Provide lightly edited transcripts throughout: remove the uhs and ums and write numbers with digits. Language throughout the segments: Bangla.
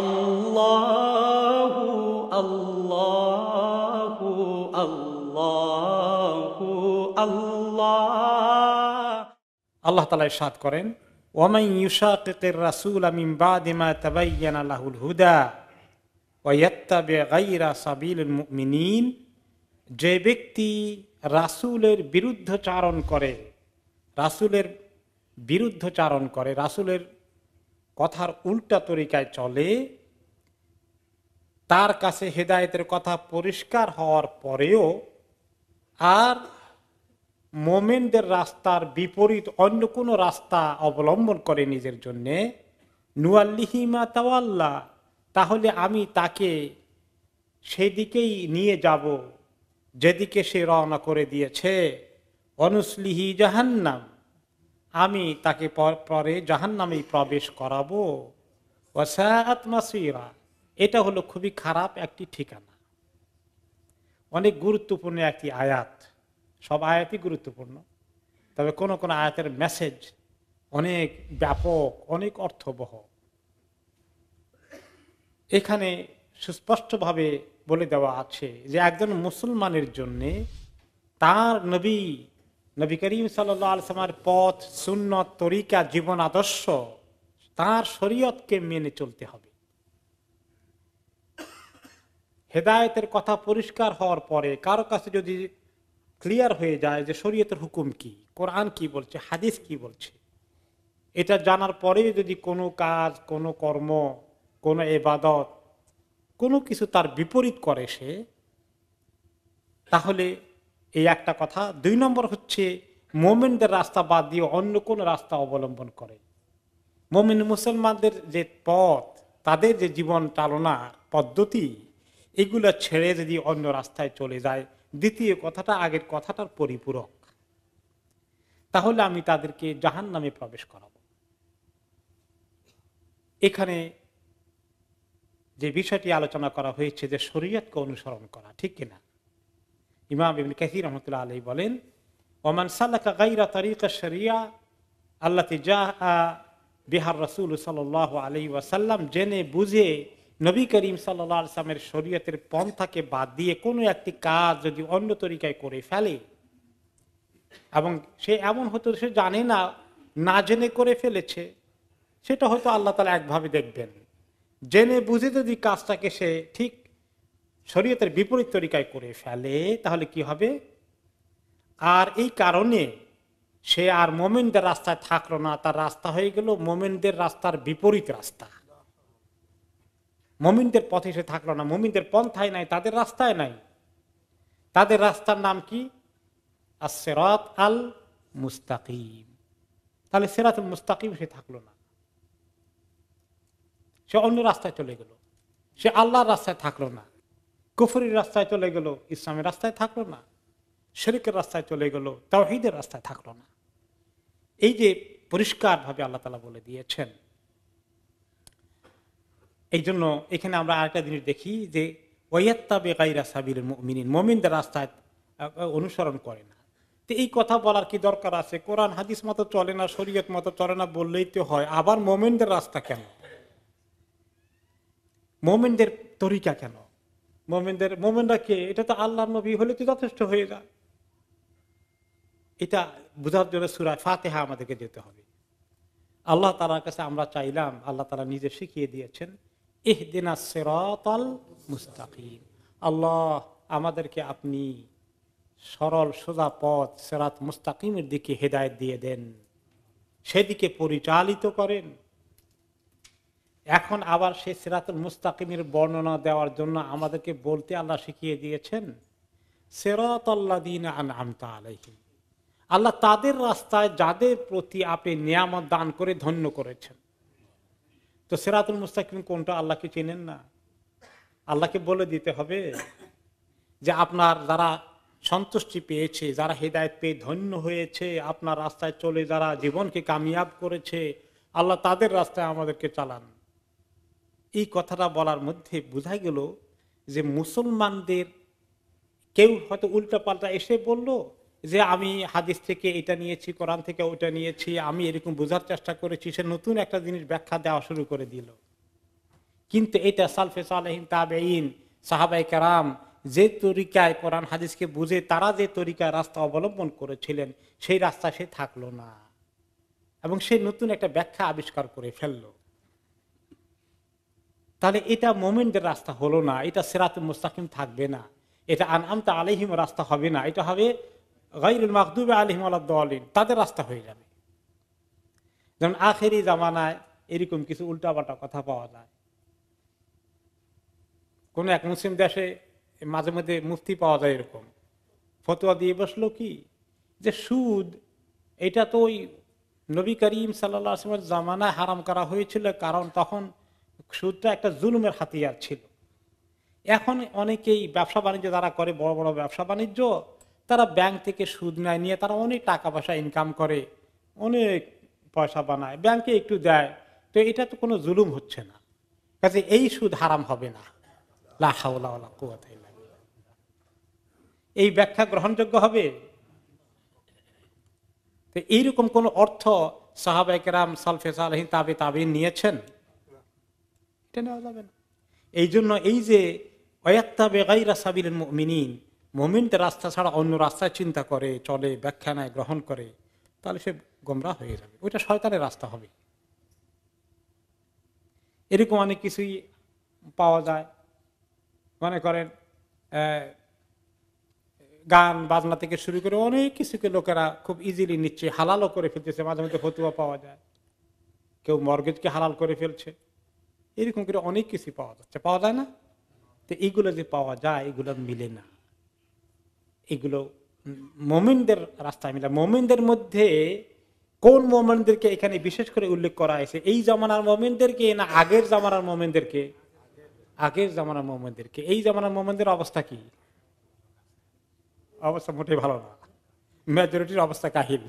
আল্লাহু আল্লাহু আল্লাহু আল্লাহ। আল্লাহ তাআলা ইরশাদ করেন, ওয়ামান ইউশাকিকির রাসূল মিন বাদি মা তাবায়্যানা লাহুল হুদা ওয়া ইয়াত্তাবি গায়রা সাবিলিল মুমিনিন, যে ব্যক্তি রাসূলের বিরুদ্ধচারণ করে, রাসূলের বিরুদ্ধচারণ করে, রাসূলের কথার উল্টা তরিকায় চলে, তার কাছে হেদায়েতের কথা পরিষ্কার হওয়ার পরেও আর মোমেনদের রাস্তার বিপরীত অন্য কোনো রাস্তা অবলম্বন করে নিজের জন্যে, নুয়াল্লিহি মা তাওয়াল্লা, তাহলে আমি তাকে সেদিকেই নিয়ে যাব যেদিকে সে রওনা করে দিয়েছে। অনুসলিহি জাহান্নাম, আমি তাকে পরে জাহান্নামেই প্রবেশ করাবো। ওয়াসাআত মাসীরা, এটা হলো খুবই খারাপ একটি ঠিকানা। অনেক গুরুত্বপূর্ণ একটি আয়াত, সব আয়াতই গুরুত্বপূর্ণ, তবে কোন কোন আয়াতের মেসেজ অনেক ব্যাপক, অনেক অর্থবহ। এখানে সুস্পষ্টভাবে বলে দেওয়া আছে যে একজন মুসলমানের জন্য তার নবী করিম সাল্লাল্লাহু আলাইহি ওয়াসাল্লামের পথ, সুন্নত, তরিকা, জীবন আদর্শ, তার শরীয়তকে মেনে চলতে হবে। হেদায়েতের কথা পরিষ্কার হওয়ার পরে কারো কাছে যদি ক্লিয়ার হয়ে যায় যে শরীয়তের হুকুম কি, কোরআন কি বলছে, হাদিস কি বলছে, এটা জানার পরে যদি কোনো কাজ, কোনো কর্ম, কোনো ইবাদত, কোনো কিছু তার বিপরীত করে সে, তাহলে এই একটা কথা। 2 নম্বর হচ্ছে মোমেনদের রাস্তা বাদ দিয়ে অন্য কোন রাস্তা অবলম্বন করে। মোমেন মুসলমানদের যে পথ, তাদের যে জীবন চালনার পদ্ধতি, এগুলো ছেড়ে যদি অন্য রাস্তায় চলে যায়, দ্বিতীয় কথাটা আগের কথাটার পরিপূরক, তাহলে আমি তাদেরকে জাহান্নামে প্রবেশ করাবো। এখানে যে বিষয়টি আলোচনা করা হয়েছে যে শরীয়তকে অনুসরণ করা, ঠিক কিনা? ইমাম ইবনে কাসির রাহমাতুল্লাহ আলাইহি বলেন, ওমান সালাকা গায়রা তারিকা শরিয়া আল্লাতী জাআ বিহা রাসূল সাল্লাল্লাহু আলাইহি ওয়াসাল্লাম, জেনে বুঝে নবী করিম সাল্লাল্লাহু আলাইহি ওয়াসাল্লামের শরীয়তের পন্থাকে বাদ দিয়ে কোনো একটি কাজ যদি অন্য তরিকায় করে ফেলে, এবং সে এমন হতো সে জানে না, না জেনে করে ফেলেছে, সেটা হয়তো আল্লাহ তাআলা একভাবে দেখবেন। জেনে বুঝে যদি কাজটাকে সে ঠিক শরীয়তের বিপরীত তরিকায় করে ফেলে, তাহলে কি হবে? আর এই কারণে সে আর মোমেনদের রাস্তায় থাকলো না, তার রাস্তা হয়ে গেল মোমেনদের রাস্তার বিপরীত রাস্তা। মোমিনদের পথে সে থাকলো না, মোমিনদের পন্থায় নাই, তাদের রাস্তায় নাই। তাদের রাস্তার নাম কি? আস-সিরাত আল মুস্তাকিম। তাহলে সিরাতুল মুস্তাকিম সে থাকলো না, সে অন্য রাস্তায় চলে গেল। সে আল্লাহর রাস্তায় থাকলো না, কুফরির রাস্তায় চলে গেল, ইসলামের রাস্তায় থাকলো না, শিরকের রাস্তায় চলে গেল, তাওহীদের রাস্তায় থাকলো না। এই যে পরিষ্কার ভাবে আল্লাহ তাআলা বলে দিয়েছেন। এই জন্য এখানে আমরা আরেকটা জিনিস দেখি যে ওয়ায়াত্তাবি গায়রা সাবিলিল মুমিনিন, মুমিনদের রাস্তায় অনুসরণ করে না। তো এই কথা বলার কি দরকার আছে? কোরআন হাদিস মতো চলে না, শরীয়ত মতো চলে না বললেই তো হয়। আবার মুমিনদের রাস্তা কেন, মুমিনদের তরিকা কেন? মুমিনরা কে? এটা তো আল্লাহর নবী হলে তো যথেষ্ট হয়ে যায়। এটা বোঝার জন্য সূরা ফাতিহা আমাদেরকে যেতে হবে। আল্লাহ তাআলার কাছে আমরা চাইলাম, আল্লাহ তাআলা নিজে শিখিয়ে দিয়েছেন, ইহদিনাস সিরাতাল মুস্তাকিম। আল্লাহ আমাদেরকে আপনি সরল সোজা পথ সিরাত মুস্তাকিমের দিকে হেদায়েত দিয়ে দেন, সেদিকে পরিচালিত করেন। এখন আবার সেই সিরাতুল মুস্তাকিমের বর্ণনা দেওয়ার জন্য আমাদেরকে বলতে আল্লাহ শিখিয়ে দিয়েছেন সিরাতাল্লাযীনা আনআমতা আলাইহিম, আল্লাহ তাদের রাস্তায় যাদের প্রতি আপনি নিয়ামত দান করে ধন্য করেছেন। তো সিরাতুল মুস্তাকিম কোনটা? আল্লাহকে চেনেন না? আল্লাহকে বলে দিতে হবে যে আপনার যারা সন্তুষ্টি পেয়েছে, যারা হেদায়েত পেয়ে ধন্য হয়েছে, আপনার রাস্তায় চলে যারা জীবনকে কামিয়াব করেছে, আল্লাহ তাদের রাস্তায় আমাদেরকে চালান। এই কথাটা বলার মধ্যে বোঝা গেল যে মুসলমানদের কেউ হয়তো উল্টা পাল্টা এসে বলল যে আমি হাদিস থেকে এটা নিয়েছি, কোরআন থেকে ওটা নিয়েছি, আমি এরকম বোঝার চেষ্টা করেছি, সে নতুন একটা জিনিস ব্যাখ্যা দেওয়া শুরু করে দিল। কিন্তু এটা সালফে সালেহিন তাবেঈন সাহাবায়ে কেরাম যে তরিকায় কোরআন হাদিসকে বুঝে তারা যে তরিকায় রাস্তা অবলম্বন করেছিলেন সেই রাস্তা সে থাকলো না এবং সে নতুন একটা ব্যাখ্যা আবিষ্কার করে ফেললো। তাহলে এটা মোমেনদের রাস্তা হলো না, এটা সিরাতুল মুস্তাকিম থাকবে না, এটা আনআমতা আলাইহিম রাস্তা হবে না, এটা হবে গায়রুল মাগদুবি আলাইহিম ওয়ালাদ-দাল্লিন, তাদের রাস্তা হয়ে যাবে। যেমন আখেরি জামানায় এরকম কিছু উল্টাপাল্টা কথা পাওয়া যায়। কোন এক মুসলিম দেশে মাঝে মধ্যে মুফতি পাওয়া যায় এরকম ফতোয়া দিয়ে বসলো কি যে সুদ এটা তো ওই নবী করিম সাল্লাল্লাহু আলাইহি ওয়াসাল্লামের জামানায় হারাম করা হয়েছিল, কারণ তখন সুদটা একটা জুলুমের হাতিয়ার ছিল। এখন অনেকেই ব্যবসা বাণিজ্য যারা করে, বড় বড় ব্যবসা বাণিজ্য, তারা ব্যাংক থেকে সুদ নেয়, নিয়ে তারা অনেক টাকা পয়সা ইনকাম করে, অনেক পয়সা বানায়, ব্যাংকে একটু দেয়, তো এটা তো কোনো জুলুম হচ্ছে না, কাজে এই সুদ হারাম হবে না। লা হাওলা ওয়ালা কুওয়াতা ইল্লা বিল্লাহ। এই ব্যাখ্যা গ্রহণযোগ্য হবে? তো এইরকম কোন অর্থ সাহাবায়ে কেরাম সালফে সালেহিন তাবেঈন নিয়েছেন? এটা নেওয়া যাবে না। এই জন্য এই যে ওয়াত্তাবি গায়রা সাবিলিল মুমিনিন, মুমিনদের রাস্তা ছাড়া অন্য রাস্তায় চিন্তা করে চলে, ব্যাখ্যা নেয়, গ্রহণ করে, তাহলে সে গোমরাহ হয়ে যাবে, ওইটা শয়তানের রাস্তা হবে। এরকম অনেক কিছুই পাওয়া যায়। মনে করেন গান বাজনা থেকে শুরু করে অনেক কিছুকে লোকেরা খুব ইজিলি নিচ্ছে, হালালও করে ফেলতেছে, মাঝে মধ্যে ফতুয়া পাওয়া যায়, কেউ মর্গেজকে হালাল করে ফেলছে, এরকম করে অনেক কিছু পাওয়া যাচ্ছে, পাওয়া যায় না? তো এইগুলো যে পাওয়া যায় এগুলো মিলে না, এগুলো মুমিনদের রাস্তায় মিলে। মুমিনদের মধ্যে কোন মুমিনদেরকে এখানে বিশেষ করে উল্লেখ করা হয়েছে? এই জামানার মুমিনদেরকে না আগের জামানার মুমিনদেরকে? আগের জামানার মুমিনদেরকে। এই জামানার মুমিনদের অবস্থা কি? অবস্থা মোটেই ভালো না, মেজরিটির অবস্থা কাহিল।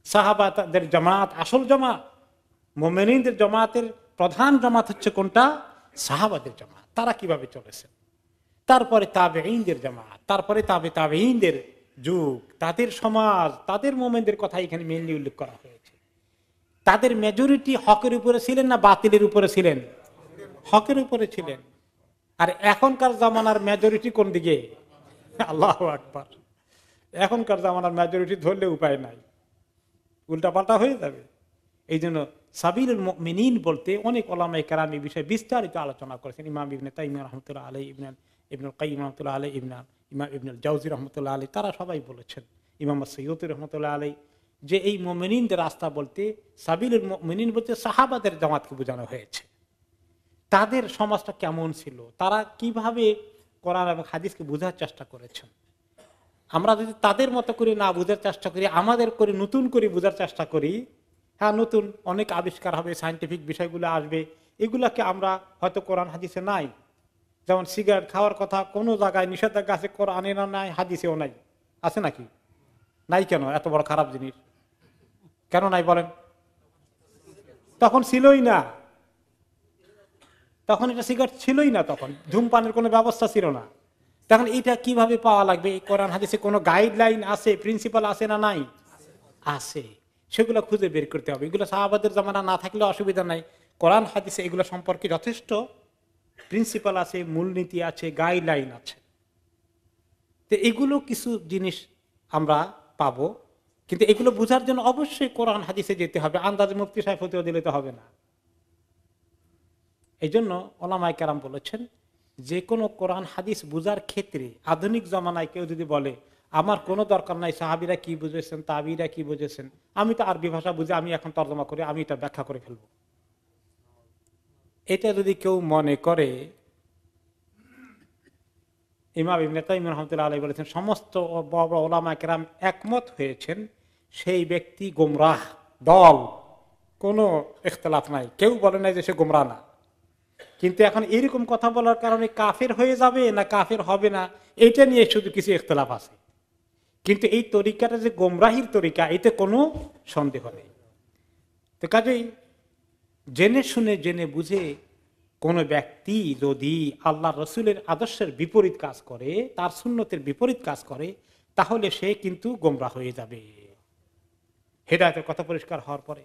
সাহাবাদের জামাত আসল জামাত, মুমিনদের জামাতের প্রধান জামাত হচ্ছে কোনটা? সাহাবাদের জামাত। তারা কিভাবে চলেছেন, তারপরে তাবেঈনদের জামাত, তারপরে তাবেঈনদের যুগ, তাদের সমাজ, তাদের মুমিনদের কথা এখানে মেইনলি উল্লেখ করা হয়েছে। তাদের মেজরিটি হকের উপরে ছিলেন না বাতিলের উপরে ছিলেন? হকের উপরে ছিলেন। আর এখনকার জামানার মেজরিটি কোন দিকে? আল্লাহু আকবার। এখনকার জামানার মেজরিটি ধরলে উপায় নাই, উল্টাপাল্টা হয়ে যাবে। এই জন্য সাবিলুল মুমিনিন বলতে অনেক উলামায়ে কেরাম এই বিষয়ে বিস্তারিত আলোচনা করেছেন। ইমাম ইবনে তাইমিয়া রাহমাতুল্লাহ আলাইহি, ইবনুল কাইয়িম রাহমাতুল্লাহ আলাইহি, ইমাম ইবনুল জাওজি রাহমাতুল্লাহ আলাইহি, তারা সবাই বলেছেন, ইমাম সাইয়্যিদ রাহমাতুল্লাহ আলাইহি, যে এই মুমিনিনদের রাস্তা বলতে সাবিলুল মুমিনিন বলতে সাহাবাদের জামাতকে বোঝানো হয়েছে। তাদের সমাজটা কেমন ছিল, তারা কিভাবে কোরআন এবং হাদিসকে বোঝার চেষ্টা করেছেন। আমরা যদি তাদের মতো করে না বোঝার চেষ্টা করি, আমাদের করে নতুন করে বোঝার চেষ্টা করি, হ্যাঁ নতুন অনেক আবিষ্কার হবে, সায়েন্টিফিক বিষয়গুলো আসবে, এগুলাকে আমরা হয়তো কোরআন হাদিসে নাই। যেমন সিগারেট খাওয়ার কথা কোনো জায়গায় নিষেধাজ্ঞা আছে, কোরআনে না নাই, হাদিসেও নাই। আছে নাকি? নাই। কেন? এত বড় খারাপ জিনিস কেন নাই বলেন? তখন ছিলই না, তখন এটা সিগারেট ছিলই না, তখন ধূমপানের কোনো ব্যবস্থা ছিল না। তখন এটা কিভাবে পাওয়া লাগবে? কোরআন হাদিসে কোনো গাইডলাইন আছে, প্রিন্সিপাল আছে না নাই? আছে, সেগুলো খুঁজে বের করতে হবে। এগুলো সাহাবাদের জামানা না থাকলে অসুবিধা নাই, কোরআন হাদিসে এগুলো সম্পর্কে যথেষ্ট প্রিন্সিপাল আছে, মূলনীতি আছে, গাইডলাইন আছে। তো এগুলো কিছু জিনিস আমরা পাবো, কিন্তু এগুলো বোঝার জন্য অবশ্যই কোরআন হাদিসে যেতে হবে, আন্দাজে মুফতি সাহেব ফতোয়া দিলে তো হবে না। এই জন্য উলামায়ে কেরাম বলেছেন, যে কোনো কোরআন হাদিস বোঝার ক্ষেত্রে আধুনিক জামানায় কেউ যদি বলে আমার কোনো দরকার নাই সাহাবীরা কি বুঝেছেন, তাবিঈরা কি বুঝেছেন, আমি তো আরবি ভাষা বুঝে আমি এখন তর্জমা করে আমি এটা ব্যাখ্যা করে ফেলবো, এটা যদি কেউ মনে করে, ইমাম ইবনে তাইমিয়া রাহমাতুল্লাহ আলাইহি বলেছেন সমস্ত বড় বড় উলামায়ে কেরাম একমত হয়েছেন সেই ব্যক্তি গোমরাহ দল, কোনো ইখতিলাফ নাই, কেউ বলে নাই যে সে গোমরাহ না। কিন্তু এখন এরকম কথা বলার কারণে কাফের হয়ে যাবে না কাফের হবে না, এটা নিয়ে শুধু কিছু ইখতিলাফ আছে। কিন্তু এই তরিকাটা যে গোমরাহির তরিকা, এতে কোনো সন্দেহ নেই। তো কাজেই জেনে শুনে জেনে বুঝে কোনো ব্যক্তি যদি আল্লাহ রসুলের আদর্শের বিপরীত কাজ করে, তার সুন্নতের বিপরীত কাজ করে, তাহলে সে কিন্তু গোমরাহ হয়ে যাবে। হেদায়েতের কথা পরিষ্কার হওয়ার পরে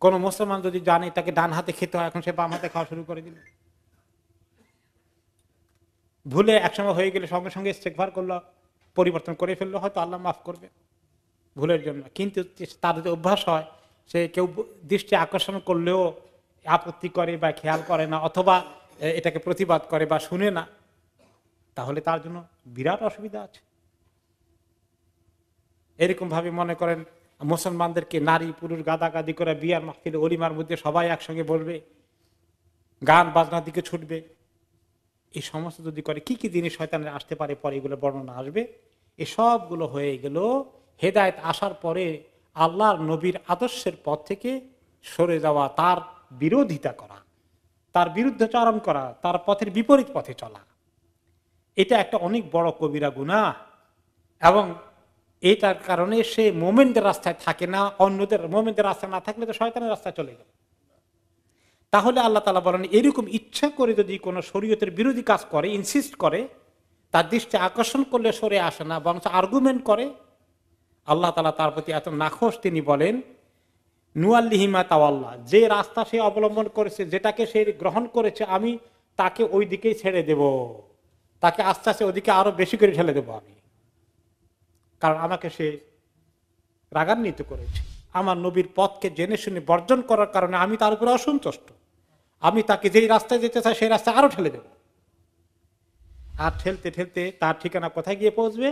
কোন মুসলমান যদি জানে তাকে ডান হাতে খেতে হয়, এখন সে বাম হাতে খাওয়া শুরু করে দিল। ভুলে একসময় হয়ে গেলে সঙ্গে সঙ্গে ইস্তেগফার করলো, পরিবর্তন করে ফেললো, হয়তো আল্লাহ মাফ করবে ভুলের জন্য। কিন্তু তার যদি অভ্যাস হয়, সে কেউ দৃষ্টি আকর্ষণ করলেও আপত্তি করে বা খেয়াল করে না, অথবা এটাকে প্রতিবাদ করে বা শুনে না, তাহলে তার জন্য বিরাট অসুবিধা আছে। এরকম ভাবে মনে করেন মুসলমানদেরকে নারী পুরুষ গাদাগাদি করে বিয়ার মাহফিল অলিমার মধ্যে সবাই একসঙ্গে বলবে, গান বাজনার দিকে ছুটবে, এই সমস্ত যদি করে কি কি জিনিস শয়তানের আসতে পারে, পরে এগুলো বর্ণনা আসবে। এই সবগুলো হয়ে গেল হেদায়েত আসার পরে আল্লাহর নবীর আদর্শের পথ থেকে সরে যাওয়া, তার বিরোধিতা করা, তার বিরুদ্ধাচরণ করা, তার পথের বিপরীত পথে চলা। এটা একটা অনেক বড় কবিরা গুনাহ, এবং এটার কারণে সে মোমেনদের রাস্তায় থাকে না, অন্যদের মোমেনদের রাস্তায় না থাকলে তো শয়তানের রাস্তায় চলে গেল। তাহলে আল্লাহ তাআলা বলেন, এরকম ইচ্ছা করে যদি কোনো শরীয়তের বিরোধী কাজ করে, ইনসিস্ট করে, তার দৃষ্টি আকর্ষণ করলে সরে আসে না, বরং আর্গুমেন্ট করে, আল্লাহ তাআলা তার প্রতি এত নাখোশ, তিনি বলেন নুয়াল্লিহিমা তাওয়াল্লাহ, যে রাস্তা সে অবলম্বন করেছে, যেটাকে সে গ্রহণ করেছে, আমি তাকে ওই দিকেই ছেড়ে দেব, তাকে আস্তে আস্তে ওদিকে আরো বেশি করে ঠেলে দেবো আমি, কারণ আমাকে সে রাগান্বিত করেছে। আমার নবীর পথকে জেনে শুনে বর্জন করার কারণে আমি তার উপরে অসন্তুষ্ট, আমি তাকে যেই রাস্তায় যেতে চাই সেই রাস্তায় আরো ঠেলে দেব। আর ঠেলতে ঠেলতে তার ঠিকানা কোথায় গিয়ে পৌঁছবে?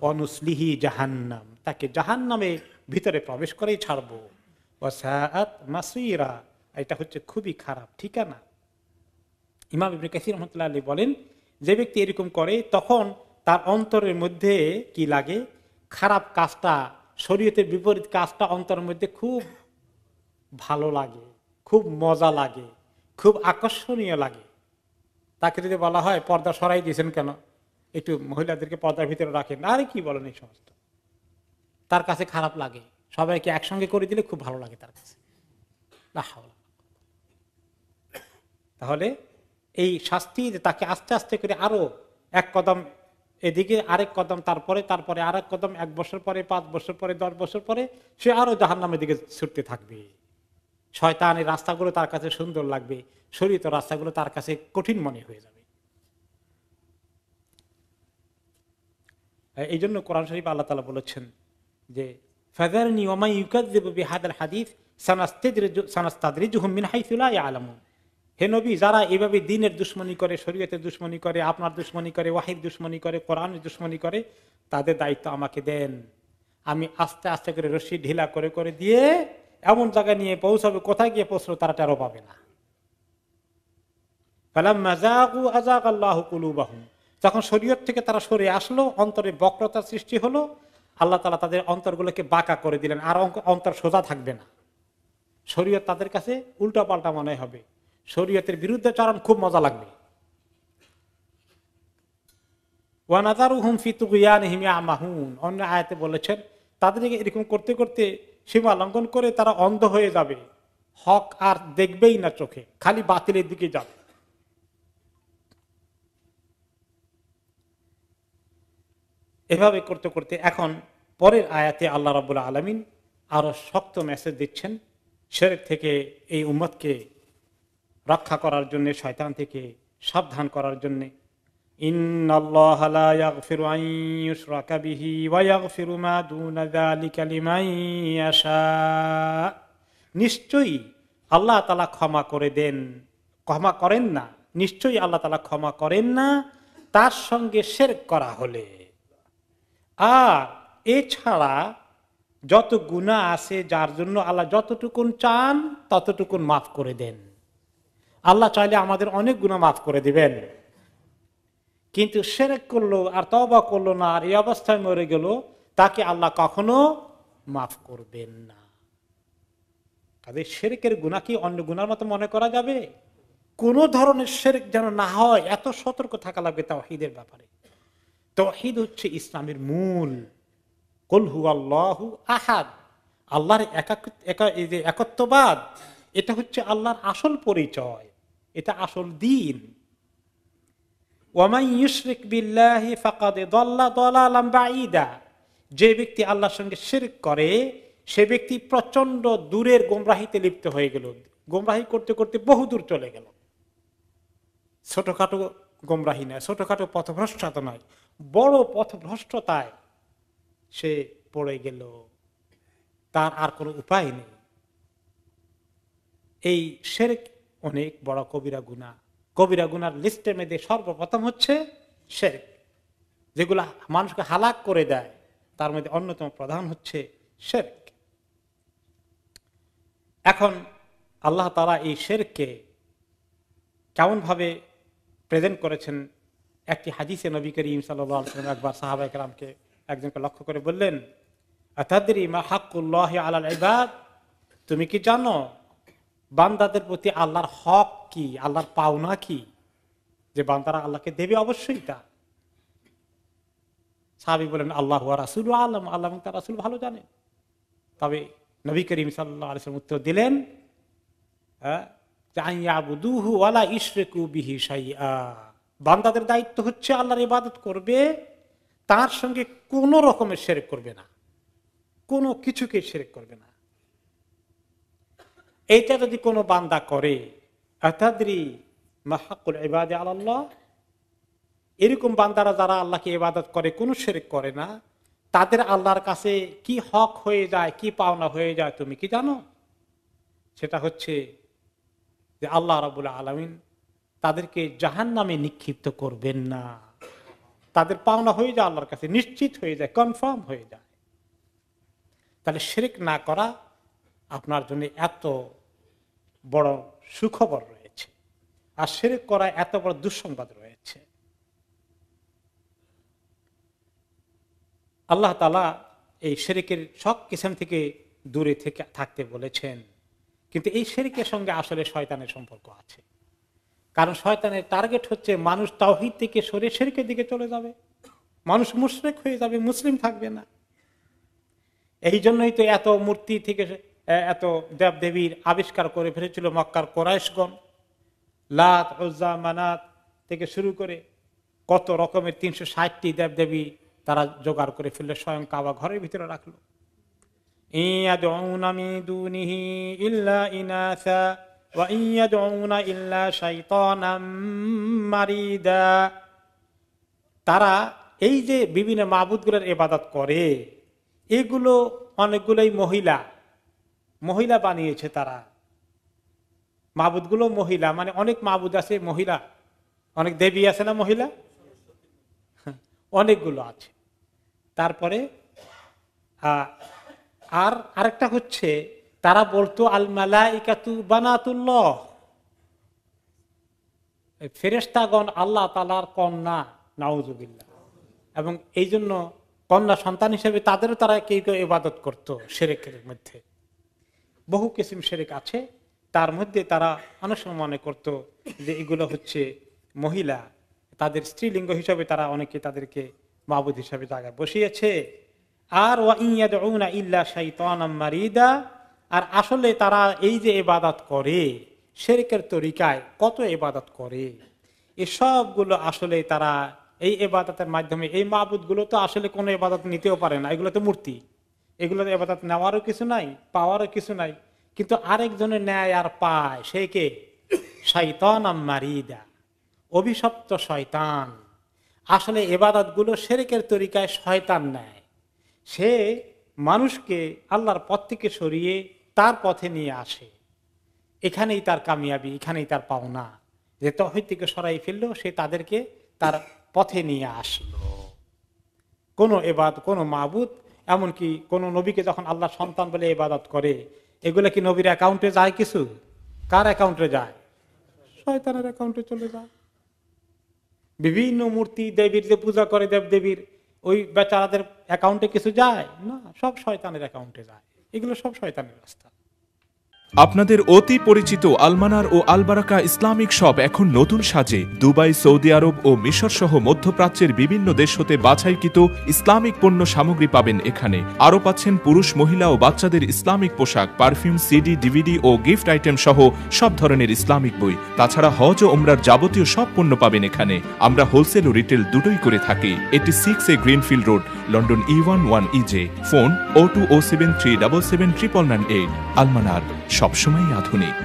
অনুসলিহি জাহান্নাম, তাকে জাহান্নামে ভিতরে প্রবেশ করেই ছাড়বো। ওয়াসাআত মাসীরা, এটা হচ্ছে খুবই খারাপ ঠিকানা। ইমাম ইবনে কাসির রাহমাতুল্লাহ আলাইহি বলেন, যে ব্যক্তি এরকম করে তখন তার অন্তরের মধ্যে কি লাগে? খারাপ কাজটা, শরীয়তের বিপরীত কাজটা অন্তরের মধ্যে খুব ভালো লাগে, খুব মজা লাগে, খুব আকর্ষণীয় লাগে। তাকে যদি বলা হয় পর্দা সরাই দিয়েছেন কেন, একটু মহিলাদেরকে পর্দার ভিতরে রাখেন, আরে কি বলেন এই সমস্ত, তার কাছে খারাপ লাগে। সবাইকে একসঙ্গে করে দিলে খুব ভালো লাগে তার কাছে। তাহলে এই শাস্তি তাকে আস্তে আস্তে করে আরো এক কদম এদিকে, আরেক কদম, তারপরে আরেক কদম, 1 বছর পরে, 5 বছর পরে, 10 বছর পরে সে আরো জাহান্নামের দিকে ছুটতে থাকবে। শয়তানের রাস্তাগুলো তার কাছে সুন্দর লাগবে, শরীয়তের রাস্তাগুলো তার কাছে কঠিন মনে হয়ে যাবে। এই জন্য কোরআন শরীফ আল্লাহ তাআলা বলেছেন যে ফাযারনি ওয়া মান ইউকাযযিবু বিহাদাল হাদিস সানাস্তাদরিজুহুম মিন হাইসু লা ইয়ালামুন। হে নবী, যারা এভাবে দ্বীনের দুশমনি করে, শরীয়তের দুশমনি করে, আপনার দুশমনি করে, ওয়াহির দুশমনি করে, কোরআনের দুশমনি করে, তাদের দায়িত্ব আমাকে দেন। আমি আস্তে আস্তে করে রশি ঢিলা করে করে দিয়ে এমন জায়গায় নিয়ে পৌঁছাবে, কোথায় গিয়ে পৌঁছলো তারা টেরও পাবে না। ফালাম্মা যাগু আযাগাল্লাহু কুলুবাহুম, যখন শরীয়ত থেকে তারা সরে আসলো, অন্তরে বক্রতার সৃষ্টি হলো, আল্লাহ তাআলা তাদের অন্তরগুলোকে বাঁকা করে দিলেন, আর অন্তর সোজা থাকবে না। শরীয়ত তাদের কাছে উল্টা পাল্টা মনে হবে, শরীয়তের বিরুদ্ধাচরণ খুব মজা লাগবে। ওয়া নাযারুহুম ফি তুগয়ানিহিম ইয়ামাহুন, অন্য আয়াতে বলেছেন তাদেরকে এরকম করতে করতে সীমা লঙ্ঘন করে তারা অন্ধ হয়ে যাবে, হক আর দেখবেই না চোখে, খালি বাতিলের দিকে যাবে। এভাবে করতে করতে এখন পরের আয়াতে আল্লাহ রাব্বুল আলামিন আরো শক্ত মেসেজ দিচ্ছেন, শিরক থেকে এই উম্মতকে রক্ষা করার জন্য, শয়তান থেকে সাবধান করার জন্য। ইন্নাল্লাহা লা ইয়াগফিরু আন ইউশরাকা বিহি ওয়া ইয়াগফিরু মা দুনা যালিকা লিমান ইয়াশা, নিশ্চয়ই আল্লাহ তাআলা ক্ষমা করে দেন, ক্ষমা করেন না, নিশ্চয়ই আল্লাহ তাআলা ক্ষমা করেন না তার সঙ্গে শিরক করা হলে। আর এছাড়া যত গুনাহ আছে যার জন্য আল্লাহ যতটুকুন চান ততটুকুন মাফ করে দেন। আল্লাহ চাইলে আমাদের অনেক গুনাহ মাফ করে দিবেন, কিন্তু শিরক করলো আর তওবা করলো না, আর এই অবস্থায় মরে গেল, তাকে আল্লাহ কখনো মাফ করবেন না। কাজে শিরকের গুনাহ কি অন্য গুনার মতো মনে করা যাবে? কোন ধরনের শিরক যেন না হয়, এত সতর্ক থাকা লাগবে তাওহীদের ব্যাপারে। তাওহীদ হচ্ছে ইসলামের মূল। কুল হুয়াল্লাহু আহাদ, আল্লাহর একত্ববাদ, এটা হচ্ছে আল্লাহর আসল পরিচয়, এটা আসল দ্বীন। ওয়া মান ইউশরিক বিল্লাহি ফাকাদ দাল্লা দালালাম বাঈদা, যে ব্যক্তি আল্লাহর সঙ্গে শিরক করে সে ব্যক্তি প্রচন্ড দূরের গোমরাহিতে লিপ্ত হয়ে গেল, গোমরাহি করতে করতে বহু দূর চলে গেল। ছোটখাটো গোমরাহি নয়, ছোটখাটো পথভ্রষ্টতা নয়, বড় পথভ্রষ্টতায় সে পড়ে গেল, তার আর কোনো উপায় নেই। এই শিরক অনেক বড় কবিরা গুনাহ। কবিরা গুনার লিস্টের মধ্যে সর্বপ্রথম হচ্ছে শিরক, যেগুলা মানুষকে হালাক করে দেয়, তার মধ্যে অন্যতম প্রধান হচ্ছে শিরক। এখন আল্লাহ তাআলা এই শিরককে কেমন ভাবে প্রেজেন্ট করেছেন, একটি হাদিসে নবী করিম সাল্লাল্লাহু আলাইহি ওয়াসাল্লাম একবার সাহাবায়ে কেরামকে একজনকে লক্ষ্য করে বললেন, আতাদরি মা হাক্কুল্লাহি আলাল ইবাদ, তুমি কি জানো বান্দাদের প্রতি আল্লাহর হক কি, আল্লাহর পাওনা কি, যে বান্দারা আল্লাহকে দেবে অবশ্যই তা। সাহাবী বলেন, আল্লাহু ওয়া রাসূলুহু আ'লাম, আল্লাহ এবং তার রাসূল ভালো জানেন। তবে নবী করিম সাল্লাল্লাহু আলাইহি ওয়াসাল্লাম উত্তর দিলেন, ইয়াবুদুহু ওয়া লা ইশরিকু বিহি শাইআ, বান্দাদের দায়িত্ব হচ্ছে আল্লাহর ইবাদত করবে, তার সঙ্গে কোনো রকমের শিরক করবে না, কোনো কিছুকে শিরক করবে না। এইটা যদি কোনো বান্দা করে, আতাদরি মা হাক্কুল ইবাদি আলাল্লাহ, এরকম বান্দারা যারা আল্লাহকে ইবাদত করে, কোনো শিরক করে না, তাদের আল্লাহর কাছে কি হক হয়ে যায়, কি পাওনা হয়ে যায় তুমি কি জানো? সেটা হচ্ছে যে আল্লাহ রাব্বুল আলামিন তাদেরকে জাহান্নামে নিক্ষিপ্ত করবেন না। তাদের পাওনা হয়ে যায় আল্লাহর কাছে, নিশ্চিত হয়ে যায়, কনফার্ম হয়ে যায়। তাহলে শিরক না করা আপনার জন্য এত বড় সুখবর রয়েছে, আর শিরক করা এত বড় দুঃসংবাদ রয়েছে। আল্লাহ তাআলা এই শিরকের সব কিসম থেকে দূরে থেকে থাকতে বলেছেন, কিন্তু এই শিরকের সঙ্গে আসলে শয়তানের সম্পর্ক আছে। কারণ শয়তানের টার্গেট হচ্ছে মানুষ তাওহীদ থেকে সরে শিরকের দিকে চলে যাবে, মানুষ মুশরিক হয়ে যাবে, মুসলিম থাকবে না। এই জন্যই তো এত মূর্তি থেকে, এত দেবদেবীর আবিষ্কার করে ফেলেছিল মক্কার কোরাইশগণ। লাত, উজ্জা, মানাত থেকে শুরু করে কত রকমের 360টি দেবদেবী তারা জোগাড় করে ফেললো, স্বয়ং কাবা ঘরের ভিতরে রাখলো। ইয়াদউনা মিন দুনিহি ইল্লা ইনাসা ওয়া ইয়াদউনা ইল্লা শাইতানাম মারিদা, তারা এই যে বিভিন্ন মাবুদগুলোর ইবাদত করে, এগুলো অনেকগুলোই মহিলা বানিয়েছে তারা। মাবুদগুলো মহিলা, মানে অনেক মাবুদ আছে মহিলা, অনেক দেবী আছে না মহিলা, অনেকগুলো আছে। তারপরে আর আরেকটা হচ্ছে তারা বলতো আল মালাইকাতু বানাতুল্লাহ, ফেরেশতাগণ আল্লাহ তাআলার কন্যা, নাউযুবিল্লাহ। এবং এই জন্য কন্যা সন্তান হিসেবে তাদেরও তারা কেউ কেউ ইবাদত করতো। শিরকের মধ্যে বহু কিসিম শিরক আছে, তার মধ্যে তারা অনেক সময় মনে করতো যে এগুলো হচ্ছে মহিলা, তাদের স্ত্রীলিঙ্গ হিসাবে তারা অনেকে তাদেরকে মাবুদ হিসাবে জায়গায় বসিয়েছে। আর ওয়া ইয়াদউনা ইল্লা শাইতানাম মারিদা, আর আসলে তারা এই যে ইবাদত করে শিরকের তরিকায়, কত ইবাদত করে, এসবগুলো আসলে তারা এই ইবাদতের মাধ্যমে, এই মাবুদগুলো তো আসলে কোনো ইবাদত নিতেও পারে না, এগুলো তো মূর্তি, এগুলো তো ইবাদত নেওয়ারও কিছু নাই, পাওয়ারও কিছু নাই, কিন্তু আরেকজনের ন্যায় আর পায়, সে কে? শাইতানাম মারিদা, অভিশপ্ত শয়তান। আসলে ইবাদতগুলো শিরকের তরিকায় শয়তান নেয়, সে মানুষকে আল্লাহর পথ থেকে সরিয়ে তার পথে নিয়ে আসে। এখানেই তার কামিয়াবি, এখানেই তার পাওনা, যে তাওহীদ থেকে সরাই ফেললো, সে তাদেরকে তার পথে নিয়ে আসলো। কোন কোন মাবুদ, এমনকি কোন নবীকে যখন আল্লাহ সন্তান বলে ইবাদত করে, এগুলো কি নবীর অ্যাকাউন্টে যায়? কিছু কার অ্যাকাউন্টে যায়? শয়তানের অ্যাকাউন্টে চলে যায়। বিভিন্ন মূর্তি দেবীর যে পূজা করে, দেবদেবীর, ওই বেচারাদের অ্যাকাউন্টে কিছু যায় না, সব শয়তানের অ্যাকাউন্টে যায়। এগুলো সব শয়তানের রাস্তা। আপনাদের অতি পরিচিত আলমানার ও আলবারাকা ইসলামিক শপ এখন নতুন সাজে দুবাই, সৌদি আরব ও মিশর সহ মধ্যপ্রাচ্যের বিভিন্ন দেশ হতে বাছাইকৃত ইসলামিক পণ্য সামগ্রী পাবেন এখানে। আরও পাচ্ছেন পুরুষ, মহিলা ও বাচ্চাদের ইসলামিক পোশাক, পারফিউম, সিডি, ডিভিডি ও গিফট আইটেম সহ সব ধরনের ইসলামিক বই। তাছাড়া হজ ও ওমরার যাবতীয় সব পণ্য পাবেন এখানে। আমরা হোলসেল ও রিটেল দুটোই করে থাকি। 86 greenfield road, London E11 EJ। Phone 0207737998। আলমানার, সবসময় আধুনিক।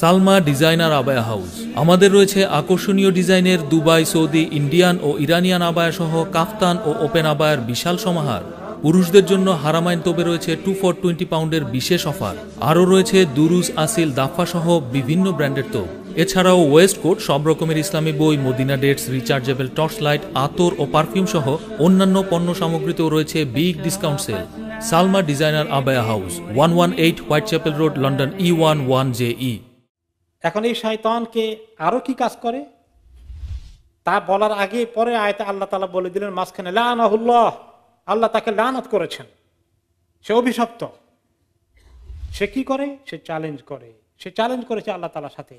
সালমা ডিজাইনার আবায়া হাউস। আমাদের রয়েছে আকর্ষণীয় ডিজাইনের দুবাই, সৌদি, ইন্ডিয়ান ও ইরানিয়ান আবায়া সহ কাফতান ও ওপেন আবায়ার বিশাল সমাহার। পুরুষদের জন্য হারামাইন তোবে রয়েছে 2 for 20 পাউন্ডের বিশেষ অফার। আরও রয়েছে দুরুজ, আসিল, দাফা সহ বিভিন্ন ব্র্যান্ডের তোপ। এছাড়াও ওয়েস্ট কোট, সব রকমের ইসলামী বই, Madina dates, rechargeable torch light, আতর ও পারফিউম সহ অন্যান্য পণ্য সামগ্রীতেও রয়েছে big discount sale. Salma designer আবায়া house, 118 Whitechapel Road, London E11JE। এখন এই শয়তানকে আরো কি কাজ করে তা বলার আগে পরে আয়াতে আল্লাহ তাআলা বলে দিলেন মাঝখানে, লানাহুল্লাহ, আল্লাহ তাকে লানত করেছেন, সে অভিশপ্ত। সে কি করে? সে চ্যালেঞ্জ করে। সে চ্যালেঞ্জ করেছে আল্লাহ তাআলার সাথে।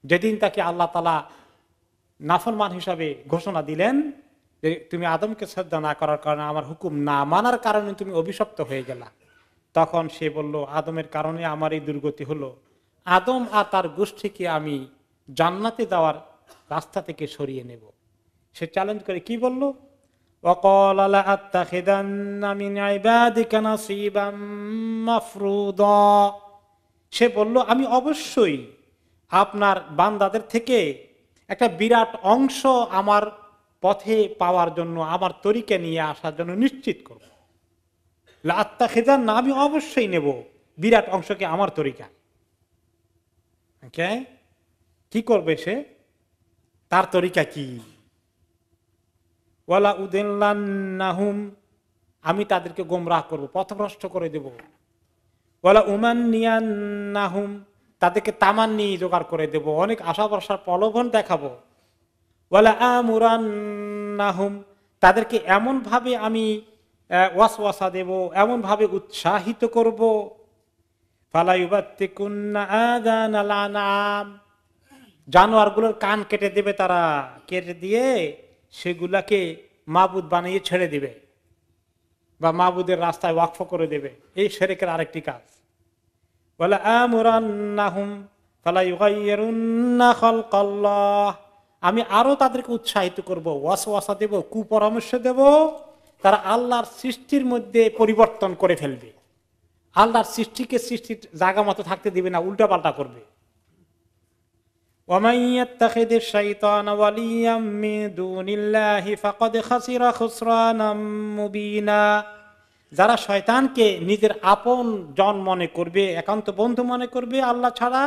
যেদিন তাকে আল্লাহ তাআলা নাফরমান হিসাবে ঘোষণা দিলেন যে তুমি আদমকে শ্রদ্ধা না করার কারণে, আমার হুকুম না মানার কারণে তুমি অভিশপ্ত হয়ে গেলা, তখন সে বলল আদমের কারণে আমার এই দুর্গতি হলো, আদম আর তার গোষ্ঠীকে আমি জান্নাতে যাওয়ার রাস্তা থেকে সরিয়ে নেব। সে চ্যালেঞ্জ করে কি বলল? وقال لأتخذن من عبادك نصيبا مفروضا। সে বলল আমি অবশ্যই আপনার বান্দাদের থেকে একটা বিরাট অংশ আমার পথে পাওয়ার জন্য, আমার তরিকা নিয়ে আসার জন্য নিশ্চিত করব। লাত্তাখিযান্না, আমি অবশ্যই নেব বিরাট অংশকে আমার তরিকা। কি করবে সে? তার তরিকা কি? ওয়ালা উদিল্লান্নাহুম, আমি তাদেরকে গোমরাহ করব, পথভ্রষ্ট করে দেব। ওয়ালা উমান্নিয়ান্নাহুম, তাদেরকে তামান্নি জোগাড় করে দেব, অনেক আশা ভরসার প্রলোভন দেখাবো। ওয়ালা আমুরান্নাহুম, তাদেরকে এমন ভাবে আমি ওয়াসওয়াসা দেব, এমন ভাবে উৎসাহিত করব। ফালা ইউবাত্তিকুন্না আযানাল আনআম, জানোয়ারগুলোর কান কেটে দেবে তারা, কেটে দিয়ে সেগুলাকে মাবুদ বানিয়ে ছেড়ে দিবে বা মাবুদের রাস্তায় ওয়াকফ করে দেবে। এই শিরকের আরেকটি কাজ। ওয়ালা আমুরান্নাহুম ফালা ইউগাইয়িরুন্না খালকাল্লাহ, আমি আরো তাদেরকে উৎসাহিত করব, ওয়াসওয়াসা দেব, কুপরামর্শ দেব, তারা আল্লাহর সৃষ্টির মধ্যে পরিবর্তন করে ফেলবে, আল্লাহর সৃষ্টিকে সৃষ্টির জায়গা মতো থাকতে দিবে না, উল্টা পাল্টা করবে। ومن يتخذ الشيطان وليا من دون الله فقد خسر خسرانا مبينا। যারা শয়তানকে নিজের আপন জন মনে করবে, একান্ত বন্ধু মনে করবে আল্লাহ ছাড়া,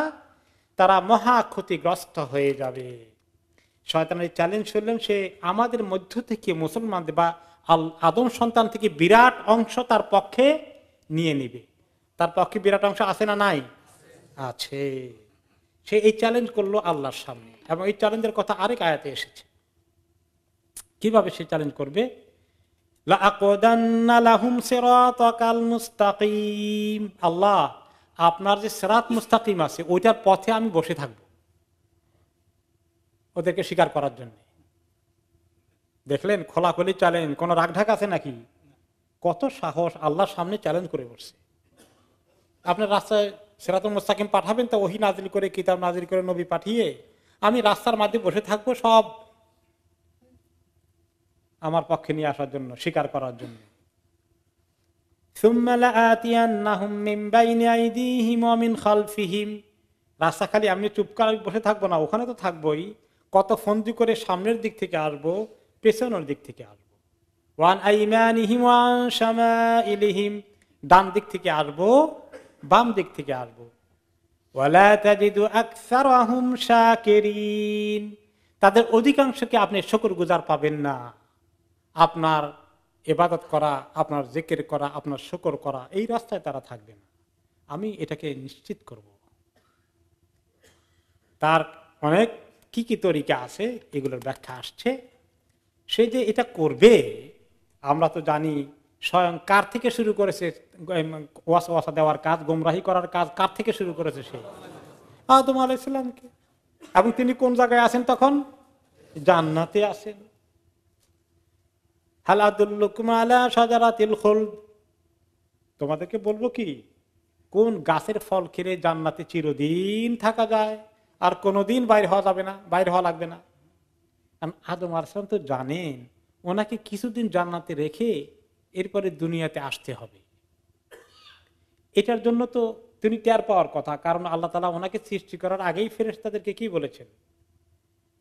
তারা মহা ক্ষতিগ্রস্ত হয়ে যাবে। শয়তানের চ্যালেঞ্জ করলেন, সে আমাদের মধ্য থেকে মুসলমানদের বা আদম সন্তান থেকে বিরাট অংশ তার পক্ষে নিয়ে নিবে। তার পক্ষে বিরাট অংশ আছে না নাই? আছে। সে এই চ্যালেঞ্জ করলো আল্লাহর সামনে, এবং এই চ্যালেঞ্জের কথা আরেক আয়াতে এসেছে। কিভাবে সে চ্যালেঞ্জ করবে? লাআকুদান্না লাহুম সিরাতাকাল মুস্তাকিম, আল্লাহ আপনার যে সিরাত মুস্তাকিম আছে ওইটার পথে আমি বসে থাকবো ওদেরকে স্বীকার করার জন্য। দেখলেন খোলাখুলি চ্যালেঞ্জ, কোন রাগঢাক আছে নাকি? কত সাহস, আল্লাহর সামনে চ্যালেঞ্জ করে বসছে। আপনার রাস্তায় সিরাতুল মুস্তাকিম পাঠাবেন তো ওহী নাজিল করে, কিতাব নাজিল করে, নবী পাঠিয়ে আমি রাস্তার মাঝে বসে থাকবো সব আমার পক্ষে নিয়ে আসার জন্য, স্বীকার করার জন্য। সুম্মা লাআতিয়ান্নাহুম মিন বাইনি আইদিহিম ওয়া মিন খালফিহিম, রাস্তা খালি আমি চুপ করে বসে থাকবো না, ওখানে তো থাকবোই, কত ফন্দি করে সামনের দিক থেকে আসবো, পেছনের দিক থেকে আসবো। ওয়ান আইমানিহিম ওয়া আন শামাইলিহিম, ডান দিক থেকে আসবো, বাম দিক থেকে আসবো। ওয়ালা তাজিদু আকসারাহুম শাকিরিন, তাদের অধিকাংশকে আপনি শুকরগুজার পাবেন না। আপনার ইবাদত করা, আপনার জিকির করা, আপনার শুকর করা, এই রাস্তায় তারা থাকবে না। আমি এটাকে নিশ্চিত করব। তার অনেক কি কি তরিকা আছে, এগুলোর ব্যাখ্যা আসছে। সে যে এটা করবে, আমরা তো জানি স্বয়ং কার থেকে শুরু করেছে ওয়াসওয়াসা দেওয়ার কাজ, গোমরাহি করার কাজ কার থেকে শুরু করেছে? সে আদম আলাইহিস সালামকে। এবং তিনি কোন জায়গায় আছেন তখন? জান্নাতে আছেন। হাল আদুল্লুকুম আলা শাজারাতিল খুলদ, তোমাদেরকে বলবো কি কোন গাছের ফল খেলে জান্নাতে চিরদিন থাকা যায়, আর কোনোদিন বাইরে হওয়া যাবে না, বাইরে হওয়া লাগবে না। আদম আলাইহিস সালাম তো জানেন ওনাকে কিছুদিন জান্নাতে রেখে এরপরে দুনিয়াতে আসতে হবে। এটার জন্য তো তিনি টের পাওয়ার কথা, কারণ আল্লাহ তাআলা ওনাকে সৃষ্টি করার আগেই ফেরেশতাদেরকে কি বলেছেন?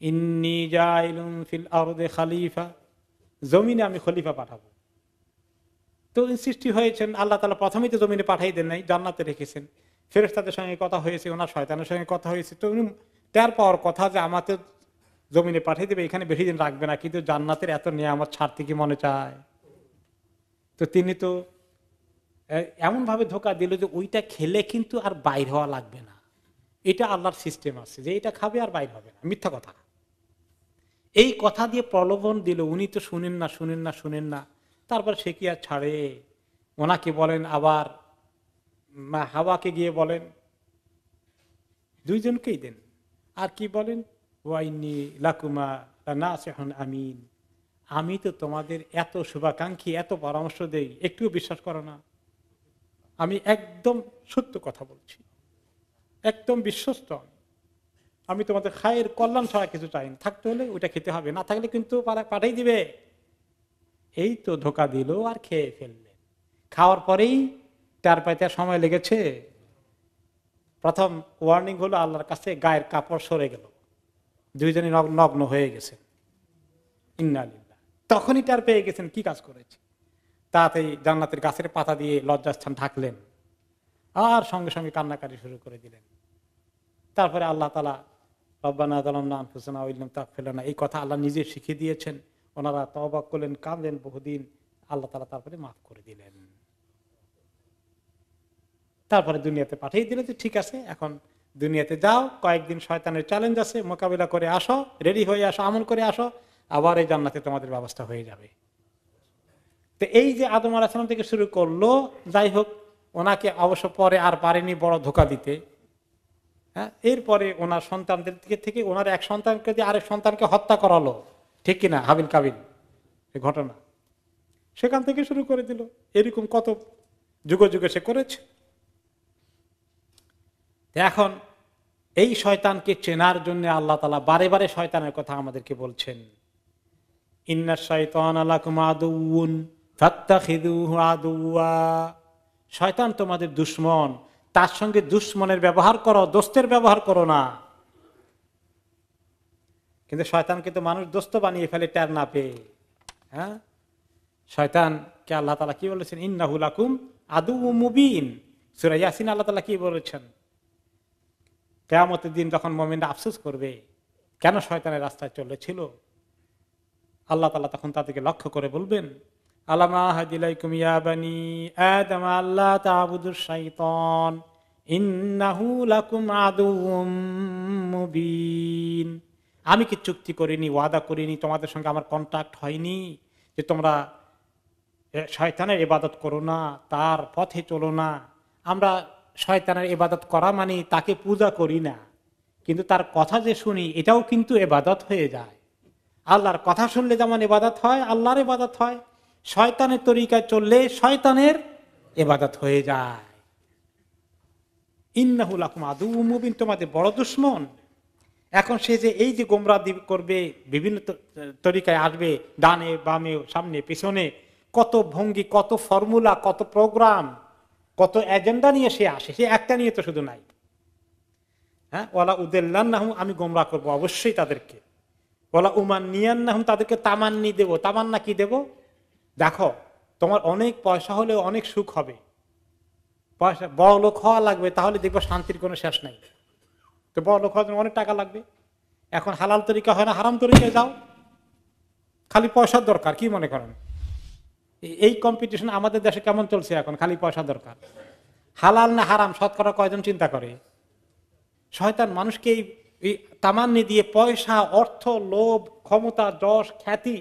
ইন্নী জাইলুন ফিল আরদি খলিফা, জমিনে আমি খলিফা পাঠাবো। তো সৃষ্টি হয়েছেন আল্লাহ তাআলা প্রথমেই তো জমিনে পাঠাই দেন নাই, জান্নাতে রেখেছেন। ফেরেশতাদের সঙ্গে কথা হয়েছে, ওনার শয়তানের সঙ্গে কথা হয়েছে, তো উনি টের পাওয়ার কথা যে আমাকে জমিনে পাঠিয়ে দেবে, এখানে বেশি দিন রাখবে না, কিন্তু জান্নাতের এত নিয়ামত ছাড়তে কি মনে চায়? তো তিনি তো এমন ভাবে ধোঁকা দিল যে ওইটা খেলে কিন্তু আর বাইর হওয়া লাগবে না। এটা আল্লাহর সিস্টেম আছে যে এটা খাবে আর বাইর হবে না, মিথ্যা কথা। এই কথা দিয়ে প্রলোভন দিল, উনি তো শুনেন না শুনেন না শুনেন না। তারপর সে কি আর ছাড়ে? ওনাকে বলেন, আবার হাওয়াকে গিয়ে বলেন, দুইজনকেই দেন। আর কি বলেন? ওয়াইনি লাকুমা নাসিহুন আমিন, আমি তো তোমাদের এত শুভাকাঙ্ক্ষী, এত পরামর্শ দেই, একটুও বিশ্বাস করো না। আমি একদম সত্য কথা বলছি, একদম বিশ্বস্ত। আমি তোমাদের খায়ের কল্যাণ ছাড়া কিছু চাই না। থাকতে হলে ওইটা খেতে হবে, না থাকলে কিন্তু পাঠাই দিবে। এই তো ধোকা দিল আর খেয়ে ফেললেন। খাওয়ার পরেই তার পাইতে সময় লেগেছে। প্রথম ওয়ার্নিং হলো আল্লাহর কাছে, গায়ের কাপড় সরে গেল, দুইজনই নগ্ন হয়ে গেছেন। ইন্না লিল্লাহ। তখনই তার পেয়ে গেছেন কি কাজ করেছে। তাতেই জান্নাতের গাছের পাতা দিয়ে লজ্জাস্থান ঢাকলেন, আর সঙ্গে সঙ্গে কান্নাকাটি শুরু করে দিলেন। তারপরে আল্লাহ তাআলা রব্বানা যালামনা আনফুসানা ওয়া ইল্লাম তাগফির লানা, এই কথা আল্লাহ নিজে শিখিয়ে দিয়েছেন। ওনারা তওবা করলেন, কাঁদলেন বহুদিন, আল্লাহ তাআলা তারপরে মাফ করে দিলেন। তারপরে দুনিয়াতে পাঠিয়ে দিলেন যে ঠিক আছে, এখন দুনিয়াতে যাও, কয়েকদিন শয়তানের চ্যালেঞ্জ আছে, মোকাবিলা করে আসো, রেডি হয়ে আসো, আমল করে আসো, আবার এই জান্নাতে তোমাদের ব্যবস্থা হয়ে যাবে। তো এই যে আদম আলাইহিস সালাম থেকে শুরু করলো, যাই হোক, ওনাকে অবশ্য পরে আর পারেনি বড় ধোঁকা দিতে। হ্যাঁ, এরপরে ওনার সন্তানদের দিকে থেকে ওনার এক সন্তানকে দিয়ে আরেক সন্তানকে হত্যা করালো, ঠিক কিনা? হাবিল কাবিল এই ঘটনা সেখান থেকে শুরু করে দিল। এরকম কত যুগে যুগে সে করেছে। এখন এই শয়তানকে চেনার জন্য আল্লাহ তাআলা বারে বারে শয়তানের কথা আমাদেরকে বলছেন। ইন্নাশ শাইতানা লাকুম আদুউন ফাত্তাখিযুহু আদুওয়া, শয়তান তোমাদের দুশমন, তার সঙ্গে দুশমনের ব্যবহার করো, দোস্তের ব্যবহার করো না। কিন্তু শয়তানকে তো মানুষ দোস্ত বানিয়ে ফেলে টের না পেয়ে। হ্যাঁ, শয়তানকে আল্লাহ তাআলা কি বলেছেন? ইন্নাহু লাকুম আদুউম মুবিন। সূরা ইয়াসিন আল্লাহ তাআলা কি বলেছেন? কিয়ামতের দিন যখন মুমিনরা আফসোস করবে কেন শয়তানের রাস্তায় চলেছিল, আল্লাহ তাআলা তখন তাদেরকে লক্ষ্য করে বলবেন, আলাম আহাদ ইলাইকুম ইয়া বানি আদম আল্লা তা'বুদুশ শাইতান ইন্নাহু লাকুম আদুউম মুবিন। আমি কি চুক্তি করিনি, ওয়াদা করিনি, তোমাদের সঙ্গে আমার কন্ট্রাক্ট হয়নি যে তোমরা শয়তানের ইবাদত করো না, তার পথে চলো না। আমরা শয়তানের ইবাদত করা মানে তাকে পূজা করি না, কিন্তু তার কথা যে শুনি এটাও কিন্তু ইবাদত হয়ে যায়। আল্লাহর কথা শুনলে যেমন ইবাদত হয়, আল্লাহর ইবাদত হয়। শয়তানের তরিকায় চললে শয়তানের ইবাদত হয়ে যায়। ইন্নাহু লাকুম আদুউম মুবিন, তোমাদের বড় দুশমন। এখন সে যে এই যে গোমরাহ করবে, বিভিন্ন তরিকায় আসবে, ডানে বামে সামনে পিছনে, কত ভঙ্গি, কত ফর্মুলা, কত প্রোগ্রাম, কত এজেন্ডা নিয়ে সে আসে। সে একটা নিয়ে তো শুধু নাই। হ্যাঁ, ওয়ালা উদিল্লান্নাহুম, আমি গোমরাহ করবো অবশ্যই তাদেরকে। ওয়ালা উমান্নিয়ান্নাহুম, তাদেরকে তামান্নি দেব। তামান্না কি দেব? দেখো, তোমার অনেক পয়সা হলে অনেক সুখ হবে, পয়সা বড় লোক হওয়া লাগবে, তাহলে দেখবো শান্তির কোনো শেষ নাই। তো বড় লোক হওয়ার জন্য অনেক টাকা লাগবে। এখন হালাল তরিকা হয় না, হারাম তরিকায় যাও, খালি পয়সার দরকার। কি মনে করেন এই কম্পিটিশন আমাদের দেশে কেমন চলছে এখন? খালি পয়সা দরকার। হালাল না হারাম শতকরা কয়জন চিন্তা করে? শয়তান মানুষকে এই তামান্নি দিয়ে পয়সা, অর্থ, লোভ, ক্ষমতা, যশ, খ্যাতি,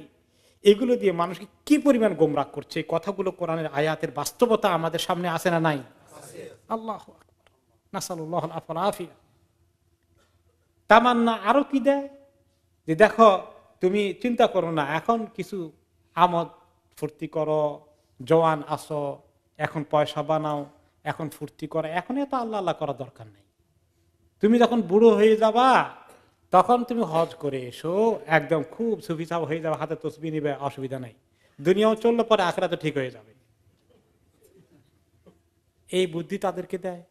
এগুলো দিয়ে মানুষকে কি পরিমাণ গোমরাহ করছে, এই কথাগুলো কোরআনের আয়াতের বাস্তবতা আমাদের সামনে আসে না নাই? আল্লাহু আকবার, নাসালুল্লাহ আল আফওয়া ওয়াল আফিয়া। তামান্না আরো কি দেয়, যে দেখো তুমি চিন্তা করো না, এখন কিছু আমোদ ফুর্তি করো, জওয়ান আসো, এখন পয়সা বানাও, এখন ফুর্তি করো, এখন এত আল্লাহ আল্লাহ করার দরকার নেই। তুমি যখন বুড়ো হয়ে যাবা তখন তুমি হজ করে এসো, একদম খুব সুফিসাব হয়ে যাবে, হাতে তসবিহ নিবে, অসুবিধা নেই, দুনিয়াও চললে পরে আখিরাত ঠিক হয়ে যাবে। এই বুদ্ধি তাদেরকে দেয়।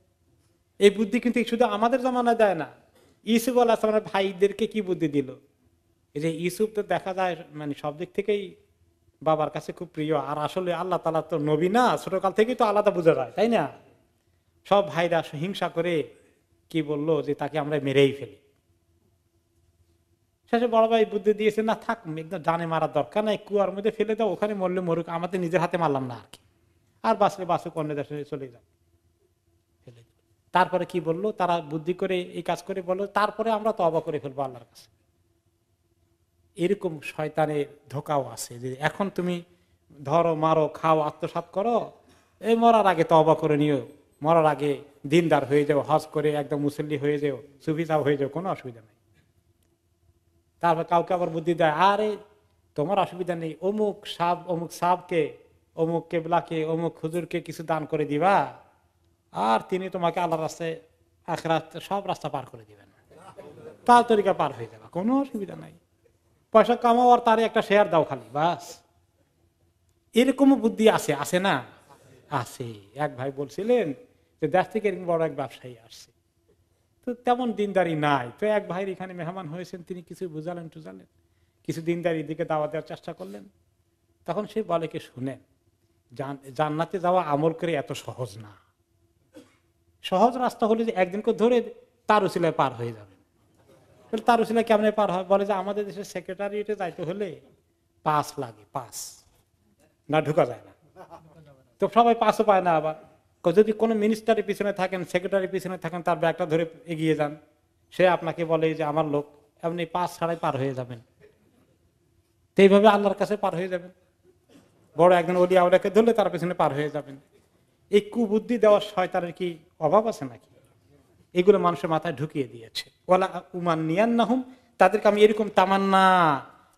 এই বুদ্ধি কিন্তু শুধু আমাদের জামানায় দেয় না, ইউসুফ আলাইহিস সালামের ভাইদেরকে কি বুদ্ধি দিল। এই যে ইউসুফ তো দেখা যায় মানে সব দিক থেকেই বাবার কাছে খুব প্রিয়, আর আসলে আল্লাহ তাআলা তো নবী না, ছোটকাল থেকেই তো আলাদা বোঝা যায়, তাই না? সব ভাইরা হিংসা করে কি বললো, যে তাকে আমরা মেরেই ফেলি। শেষে বড় ভাই বুদ্ধি দিয়েছে, না থাক, একদম জানে মারার দরকার নাই, কুয়ার মধ্যে ফেলে দাও, ওখানে মরলে মরুক, আমাদের নিজের হাতে মারলাম না আর কি, আর বাঁচলে বাঁচুক, অন্য দেশে চলে যাবে। তারপরে কি বললো, তারা বুদ্ধি করে এই কাজ করে বললো, তারপরে আমরা তওবা করে ফেলবো আল্লাহর কাছে। এরকম শয়তানের ধোকাও আছে, যে এখন তুমি ধরো, মারো, খাও, আত্মসাৎ করো, এই মরার আগে তওবা করে নিও, মরার আগে দিনদার হয়ে যাও, হজ করে একদম মুসল্লি হয়ে যাও, সুফি সাহেব হয়ে যাও, কোনো অসুবিধা নেই। তারপর কাউকে আবার বুদ্ধি দেয়, আরে তোমার অসুবিধা নেই, অমুক সাবকে, অমুক কেবলাকে, অমুক হুজুরকে কিছু দান করে দিবা, আর তিনি তোমাকে আল্লাহর রাস্তায় আখিরাত সব রাস্তা পার করে দিবেন, তার তরিকা পার হয়ে যাবে, কোনো অসুবিধা নাই, পয়সা কামাও আর তারে একটা শেয়ার দাও খালি, বাস। এরকম বুদ্ধি আছে, আছে না? আছে। এক ভাই বলছিলেন যে দেশ থেকে এরকম বড় এক ব্যবসায়ী আসছে, তো তেমন দিনদারি নাই, তো এক ভাইয়ের এখানে মেহমান হয়েছেন, তিনি কিছু বুঝালেন টুজালেন, কিছু দিনদারির দিকে দাওয়া দেওয়ার চেষ্টা করলেন। তখন সে বলে, কি শুনেন, জান্নাতে যাওয়া আমল করে এত সহজ না, সহজ রাস্তা হলে যে একদিনকে ধরে তার উসিলায় পার হয়ে যাবেন। তার উসিলায় কেমন পার হয়? বলে যে আমাদের দেশের সেক্রেটারিয়েটে যাইতে হলে পাস লাগে, পাস না ঢুকা যায় না, তো সবাই পাসও পায় না। আবার যদি কোনো মিনিস্টারের পিছনে থাকেন, সেক্রেটারির পিছনে থাকেন, তার ব্যাগটা ধরে এগিয়ে যান, সে আপনাকে বলে যে আমার লোক, আপনি পাস ছাড়াই পার হয়ে যাবেন, তো এইভাবে আল্লাহর কাছে পার হয়ে যাবেন। বড় একজন ওলি আউলিয়াকে ধরলে তার পিছনে পার হয়ে যাবেন। এই কুবুদ্ধি দেওয়ার শয়তানের কি অভাব আছে নাকি? এগুলো মানুষের মাথায় ঢুকিয়ে দিয়েছে। ওয়ালা উমান্নিয়ান্নাহুম, তাদেরকে আমি এরকম তামান্না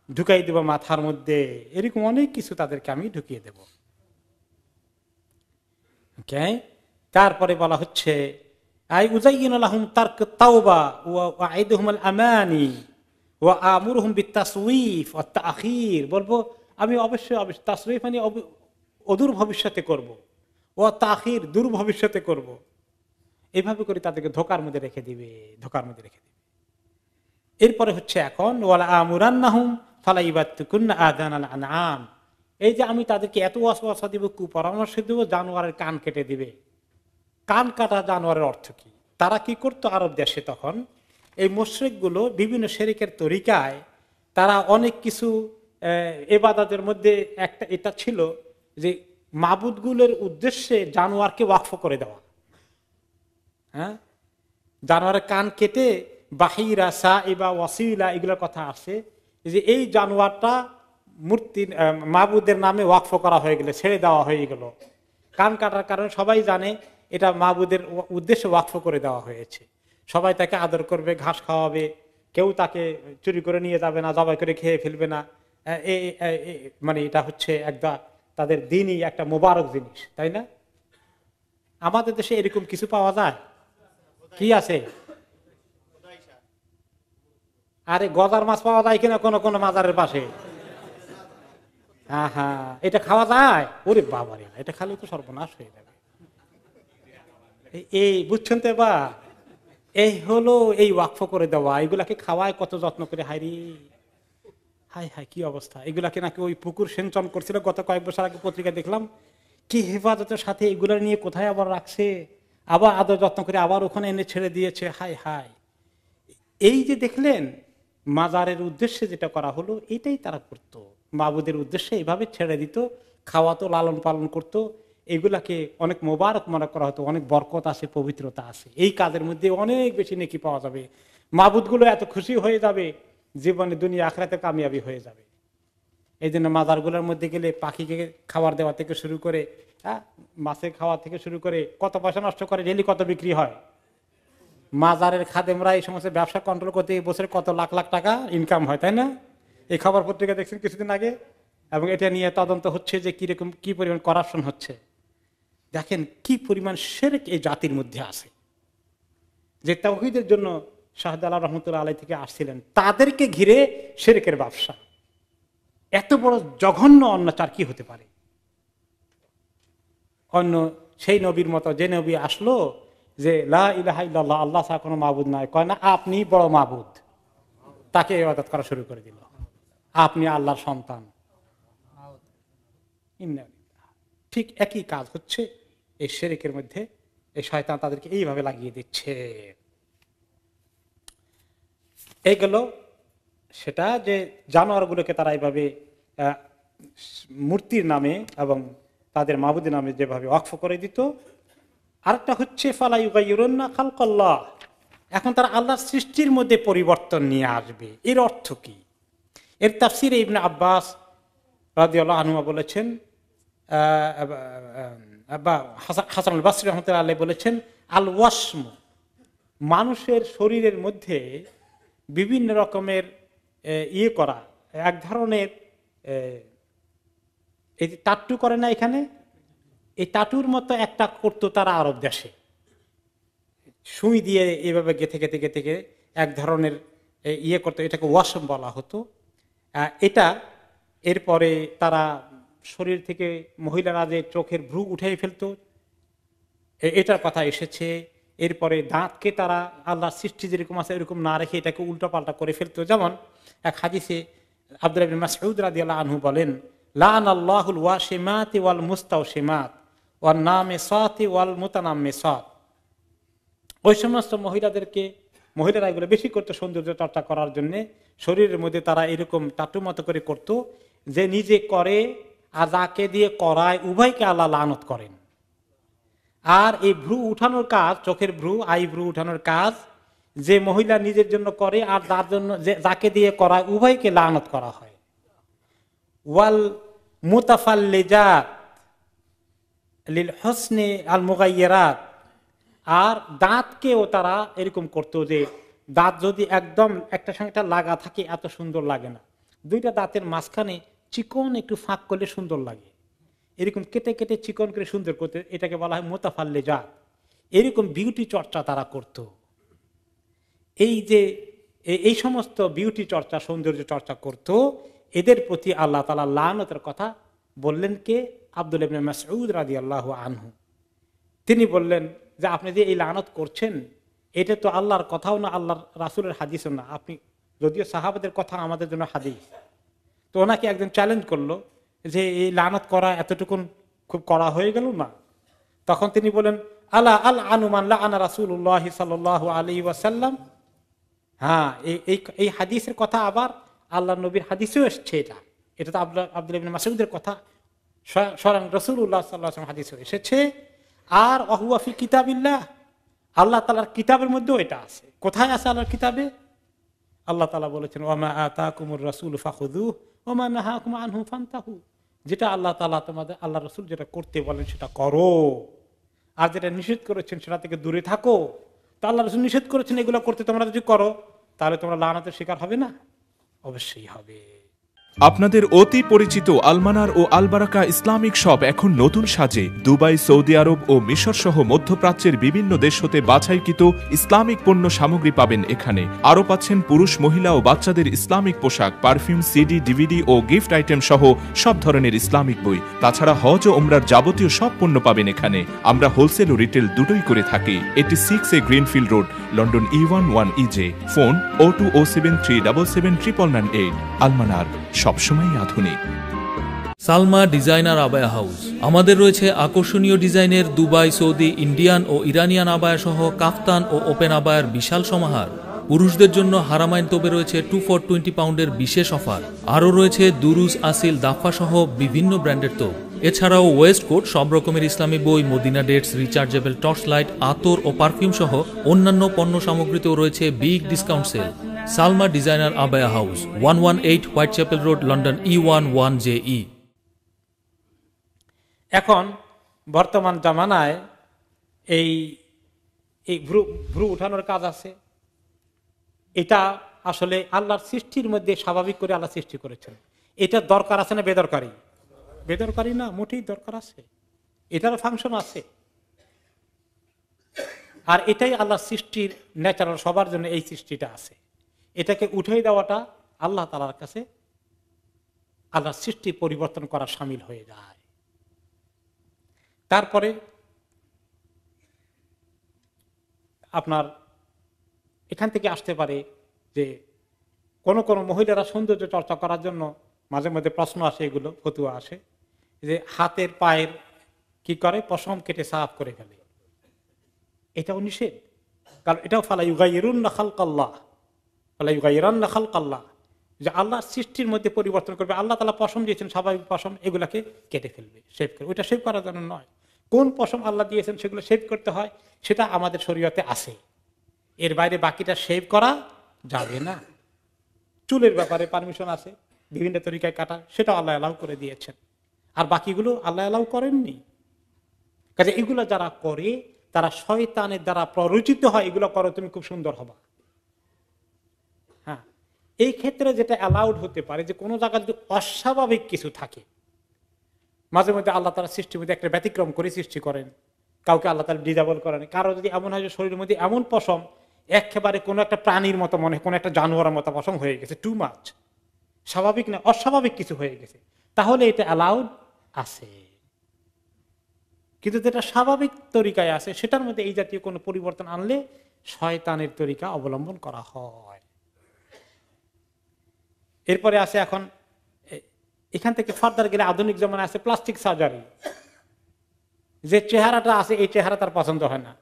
ঢুকাই দেব মাথার মধ্যে, এরকম অনেক কিছু তাদেরকে আমি ঢুকিয়ে দেব। তারপরে বলা হচ্ছে আই উযায়্যিনু লাহুম তারক তাওবা ওয়া আইদুহুমুল আমানি ওয়া আমুরুহুম বিতাসউইফ ওয়া তাখির, বলবো আমি অবশ্যই তাসউইফ মানে অদূর ভবিষ্যতে করব, ও তাখির দূর ভবিষ্যতে করব, এইভাবে করে তাদেরকে ধোকার মধ্যে রেখে দিবে, ধোকার মধ্যে রেখে দিবে। এরপরে হচ্ছে এখন ওয়ালা আমুরান্নাহুম ফালা ইবাত্তুকুন্না আযানাল আনআম, এই যে আমি তাদেরকে এত ওয়াসওয়াসা দিব, কুপরামর্শ দিব, জানোয়ারের কান কেটে দিবে। কান কাটা জানোয়ারের অর্থ কি? তারা কি করতো আরব দেশে তখন, এই মুশরিকগুলো বিভিন্ন শিরকের তরিকায় তারা অনেক কিছু ইবাদতের মধ্যে একটা এটা ছিল যে মাবুদগুলোর উদ্দেশ্যে জানোয়ারকে ওয়াকফ করে দেওয়া। হ্যাঁ, জানোয়ারের কান কেটে বাহিরা সাইবা ওয়াসিলা এগুলোর কথা আছে, যে এই জানোয়ারটা মূর্তি মাবুদের নামে ওয়াকফ করা হয়ে গেলে, ছেড়ে দেওয়া হয়ে গেল। কান কাটার কারণে সবাই জানে এটা মাবুদের উদ্দেশ্যে ওয়াকফ করে দেওয়া হয়েছে, সবাই তাকে আদর করবে, ঘাস খাওয়াবে, কেউ তাকে চুরি করে নিয়ে যাবে না, জবাই করে খেয়ে ফেলবে না। মানে এটা হচ্ছে একটা তাদের দিনই একটা মোবারক জিনিস, তাই না? আমাদের দেশে এরকম কিছু পাওয়া যায়? কি আছে? আরে গজার মাছ পাওয়া যায় কিনা কোন কোন মাজারের পাশে? হ্যাঁ হ্যাঁ, এটা খাওয়া যায়? ওরে বাবারে, এটা খালি তো সর্বনাশ হয়ে যাবে। এই বুঝছেন তো? বা এই হলো এই ওয়াকফ করে দেওয়া, এগুলাকে খাওয়ায় কত যত্ন করে, হাইরি হাই হাই কি অবস্থা। এগুলাকে নাকি ওই পুকুর সেঞ্চন করছিল গত কয়েক বছর আগে, পত্রিকা দেখলাম, কি হেফাজতের সাথে এগুলা নিয়ে কোথায় আবার রাখছে, আবার আদর যত্ন করে আবার ওখানে এনে ছেড়ে দিয়েছে। হাই হাই, এই যে দেখলেন মাজারের উদ্দেশ্যে যেটা করা হলো, এটাই তারা করতো, মাবুদের উদ্দেশ্যে এইভাবে ছেড়ে দিত, খাওয়াতো, লালন পালন করতো। এগুলাকে অনেক মোবারক মনে করা হতো, অনেক বরকত আছে, পবিত্রতা আছে, এই কাজের মধ্যে অনেক বেশি নেকি পাওয়া যাবে, মাবুদগুলো এত খুশি হয়ে যাবে, জীবনে দুনিয়া আখিরাতে কামিয়াবি হয়ে যাবে। এই জন্য মাজারগুলোর মধ্যে গেলে পাখিকে খাবার দেওয়া থেকে শুরু করে মাছের খাওয়া থেকে শুরু করে কত পয়সা নষ্ট করে, ডেলি কত বিক্রি হয়। মাজারের খাদেমরা এই সমস্ত ব্যবসা কন্ট্রোল করতে বছরে কত লাখ লাখ টাকা ইনকাম হয়, তাই না? এই খবর পত্রিকা দেখছেন কিছুদিন আগে, এবং এটা নিয়ে তদন্ত হচ্ছে যে কিরকম কি পরিমাণ করাপশন হচ্ছে। দেখেন কি পরিমাণ শিরক এই জাতির মধ্যে আছে। যে তাওহীদের জন্য শাহজালাল রহমতুল্লাহ আলাইহি থেকে আসছিলেন, তাদেরকে ঘিরে শিরকের ব্যবসা। এত বড় জঘন্য অন্যাচার কি হতে পারে? অন্য সেই নবীর মতো যে নবী আসলো যে লা ইলাহা ইল্লাল্লাহ, আল্লাহ ছাড়া কোনো মাবুদ নাই, কয় না আপনি বড় মাবুদ, তাকে ইবাদত করা শুরু করে দিল, আপনি আল্লাহর সন্তান। ঠিক একই কাজ হচ্ছে এই শিরকের মধ্যে। এই শয়তান তাদেরকে এইভাবে লাগিয়ে দিচ্ছে। এইগুলো সেটা যে জানোয়ারগুলোকে তারা এইভাবে মূর্তির নামে এবং তাদের মাবুদের নামে যেভাবে ওয়াকফ করে দিত। আরেকটা হচ্ছে ফালা ইউগাইয়িরুন্না খালকাল্লাহ, এখন তারা আল্লাহর সৃষ্টির মধ্যে পরিবর্তন নিয়ে আসবে। এর অর্থ কি? এর তাফসিরে ইবনে আব্বাস রাদিয়াল্লাহু আনহু বলেছেন, হাসান আল বসরি রাহমাতুল্লাহ আলাইহি বলেছেন, আল ওয়াসম, মানুষের শরীরের মধ্যে বিভিন্ন রকমের ইয়ে করা, এক ধরনের এই টাট্টু করে না, এখানে এই টাটুর মতো একটা করতো তারা আরব দেশে, সুই দিয়ে এইভাবে গেথে গেথে গেথে এক ধরনের ইয়ে করতো, এটাকে ওয়াসম বলা হতো। এটা এরপরে তারা শরীর থেকে মহিলারা যে চোখের ভ্রু উঠে ফেলতো, এটার কথা এসেছে। এরপরে দাঁতকে তারা আল্লাহ সৃষ্টি যেরকম আছে এরকম না রেখে এটাকে উল্টাপাল্টা করে ফেলতো। যেমন এক হাদিসে আব্দুল্লাহ ইবনে মাসউদ রাদিয়াল্লাহু আনহু বলেন, লানাল্লাহুল ওয়াশিমাতি ওয়াল মুস্তাওশিমাত ওয়ান নামিসাতি ওয়াল মুতানাম্মিসাত। ওই সমস্ত মহিলারা এগুলো বেশি করতো সৌন্দর্য চর্চা করার জন্য, শরীরের মধ্যে তারা এরকম টাটু মতো করে করতো, যে নিজে করে আর যাকে দিয়ে করায় উভয়কে আল্লাহ লানত করেন। আর এই ভ্রু উঠানোর কাজ, চোখের ভ্রু, আই ভ্রু উঠানোর কাজ যে মহিলা নিজের জন্য করে আর যার জন্য যাকে দিয়ে করায় উভয়কে লানত করা হয়। ওয়াল মুতাফাল্লিজাত লিল হুসনি আল মুগায়্যিরাত, আর দাঁতকেও তারা এরকম করতো যে দাঁত যদি একদম একটা সঙ্গে লাগা থাকে এত সুন্দর লাগে না, দুইটা দাঁতের মাঝখানে চিকন একটু ফাঁক করলে সুন্দর লাগে, এরকম কেটে কেটে চিকন করে সুন্দর করতে, এটাকে বলা হয় মুতাফাল্লিজাত। এরকম বিউটি চর্চা তারা করত। এই যে এই সমস্ত বিউটি চর্চা, সৌন্দর্য চর্চা করত, এদের প্রতি আল্লাহ তাআলা লানতের কথা বললেন কে? আব্দুল্লাহ ইবনে মাসউদ রাদিয়াল্লাহু আনহু। তিনি বললেন যে আপনি যে এই লানত করছেন, এটা তো আল্লাহর কথাও না, আল্লাহর রাসূলের হাদিসও না। আপনি যদিও সাহাবাদের কথা আমাদের জন্য হাদিস, তো ওনাকে একজন চ্যালেঞ্জ করলো যে এই লানত করা এতটুকুন খুব কড়া হয়ে গেল না? তখন তিনি বলেন, আলা আল আনুমান লাআনা রাসূলুল্লাহ সাল্লাল্লাহু আলাইহি ওয়াসাল্লাম। হ্যাঁ, এই হাদিসের কথা আবার আল্লাহ নবীর হাদিসেও এসেছে। এটা তো আব্দুল্লাহ ইবনে মাসউদের কথা, স্বয়ং রাসূলুল্লাহ সাল্লাল্লাহু আলাইহি ওয়াসাল্লাম হাদিসেও এসেছে। আর ওয়াহুয়া ফি কিতাবিল্লাহ, আল্লাহ তাআলার কিতাবের মধ্যেও এটা আছে। কোথায় আছে আল্লাহর কিতাবে? আল্লাহ তাআলা বলেছেন, ওয়ামা আতাকুমুর রাসূলু ফাখুযুহু ওয়ামা নাহাকুম আনহু ফান্তাহু। যেটা আল্লাহ তাআলা তোমাদের, আল্লাহ রাসূল যেটা করতে বলেন সেটা করো, আর যেটা নিষেধ করেছেন সেটা থেকে দূরে থাকো। তো আল্লাহ রাসূল নিষেধ করেছেন এগুলো করতে, তোমরা যদি করো তাহলে তোমরা লানতের শিকার হবে না? অবশ্যই হবে। আপনাদের অতি পরিচিত আলমানার ও আলবারাকা ইসলামিক শপ এখন নতুন সাজে দুবাই, সৌদি আরব ও মিশর সহ মধ্যপ্রাচ্যের বিভিন্ন দেশ হতে বাছাইকৃত ইসলামিক পণ্য সামগ্রী পাবেন এখানে। আরও পাচ্ছেন পুরুষ, মহিলা ও বাচ্চাদের ইসলামিক পোশাক, পারফিউম, সিডি, ডিভিডি ও গিফট আইটেম সহ সব ধরনের ইসলামিক বই। তাছাড়া হজ ও ওমরার যাবতীয় সব পণ্য পাবেন এখানে। আমরা হোলসেল ও রিটেল দুটোই করে থাকি। 86 greenfield road, London E11 EJ। Phone 0207377998। আলমানার, সবসময় আধুনিক। সালমা ডিজাইনার আবায়া হাউস। আমাদের রয়েছে আকর্ষণীয় ডিজাইনের দুবাই, সৌদি, ইন্ডিয়ান ও ইরানিয়ান আবায়া সহ কাফতান ও ওপেন আবায়ার বিশাল সমাহার। পুরুষদের জন্য হারামাইন তোপে রয়েছে 2 for 20 পাউন্ডের বিশেষ অফার। আরও রয়েছে দুরুজ, আসিল, দাফা সহ বিভিন্ন ব্র্যান্ডের তোপ। এছাড়াও ওয়েস্ট কোট, সব রকমের ইসলামী বই, Madina dates, rechargeable torch light, আতর ও পারফিউম সহ অন্যান্য পণ্য সামগ্রীতেও রয়েছে big discount sale. Salma designer আবায়া house, 118 Whitechapel Road, London E11JE। এখন বর্তমান জামানায় এই এই ভ্রু উঠানোর কাজ আছে। এটা আসলে আল্লাহর সৃষ্টির মধ্যে স্বাভাবিক করে আল্লাহ সৃষ্টি করেছেন। এটা দরকার আছে না বেদরকারি? বেদরকারি না, মোটেই দরকার আছে, এটারও ফাংশন আছে। আর এটাই আল্লাহর সৃষ্টির ন্যাচারাল, সবার জন্য এই সৃষ্টিটা আছে। এটাকে উঠাই দেওয়াটা আল্লাহ তাআলার কাছে আল্লাহর সৃষ্টি পরিবর্তন করা শামিল হয়ে যায়। তারপরে আপনার এখান থেকে আসতে পারে যে কোন কোন মহিলারা সৌন্দর্য চর্চা করার জন্য মাঝে মধ্যে প্রশ্ন আসে, এগুলো ফতুয়া আসে যে হাতের পায়ের কি করে, পশম কেটে সাফ করে ফেলে। এটাও নিষেধ, কারণ এটাও ফালাইয়ুগাইয়িরুন্না খালকাল্লাহ, ফালাইয়ুগাইয়িরান্না খালকাল্লাহ, যে আল্লাহর সৃষ্টির মধ্যে পরিবর্তন করবে। আল্লাহ তাআলা পশম দিয়েছেন, স্বাভাবিক পশম, এগুলাকে কেটে ফেলবে, শেভ করবে। ওইটা শেভ করার জন্য নয়। কোন পশম আল্লাহ দিয়েছেন সেগুলো শেভ করতে হয়, সেটা আমাদের শরীয়তে আছে। এর বাইরে বাকিটা শেভ করা যাবে না। চুলের ব্যাপারে পারমিশন আছে, বিভিন্ন তরিকায় কাটা, সেটা আল্লাহ অ্যালাউ করে দিয়েছেন। আর বাকিগুলো আল্লাহ অ্যালাউ করেননি। কাজে এগুলো যারা করে তারা শয়তানের দ্বারা প্ররোচিত হয়, এগুলো করো তুমি খুব সুন্দর হবা। হ্যাঁ, এই ক্ষেত্রে যেটা অ্যালাউড হতে পারে যে কোনো জায়গায় যদি অস্বাভাবিক কিছু থাকে, মাঝে মধ্যে আল্লাহ তাআলা সৃষ্টির মধ্যে একটা ব্যতিক্রম করে সৃষ্টি করেন, কাউকে আল্লাহ তাআলা ডিজাবল করেন। কারো যদি এমন হয় যে শরীরের মধ্যে এমন পশম একেবারে কোনো একটা প্রাণীর মতো মনে হয়, কোনো একটা জানোয়ারের মতো পশম হয়ে গেছে, টু মাচ, স্বাভাবিক না, অস্বাভাবিক কিছু হয়ে গেছে, তাহলে এটা অ্যালাউড আছে। কিন্তু যেটা স্বাভাবিক তরিকায় আছে সেটার মধ্যে এই জাতীয় কোনো পরিবর্তন আনলে শয়তানের তরিকা অবলম্বন করা হয়। এরপরে আছে এখন এখান থেকে ফার্দার গেলে আধুনিক জামানায় আছে প্লাস্টিক সার্জারি। যে চেহারাটা আছে এই চেহারা তার পছন্দ হয় না,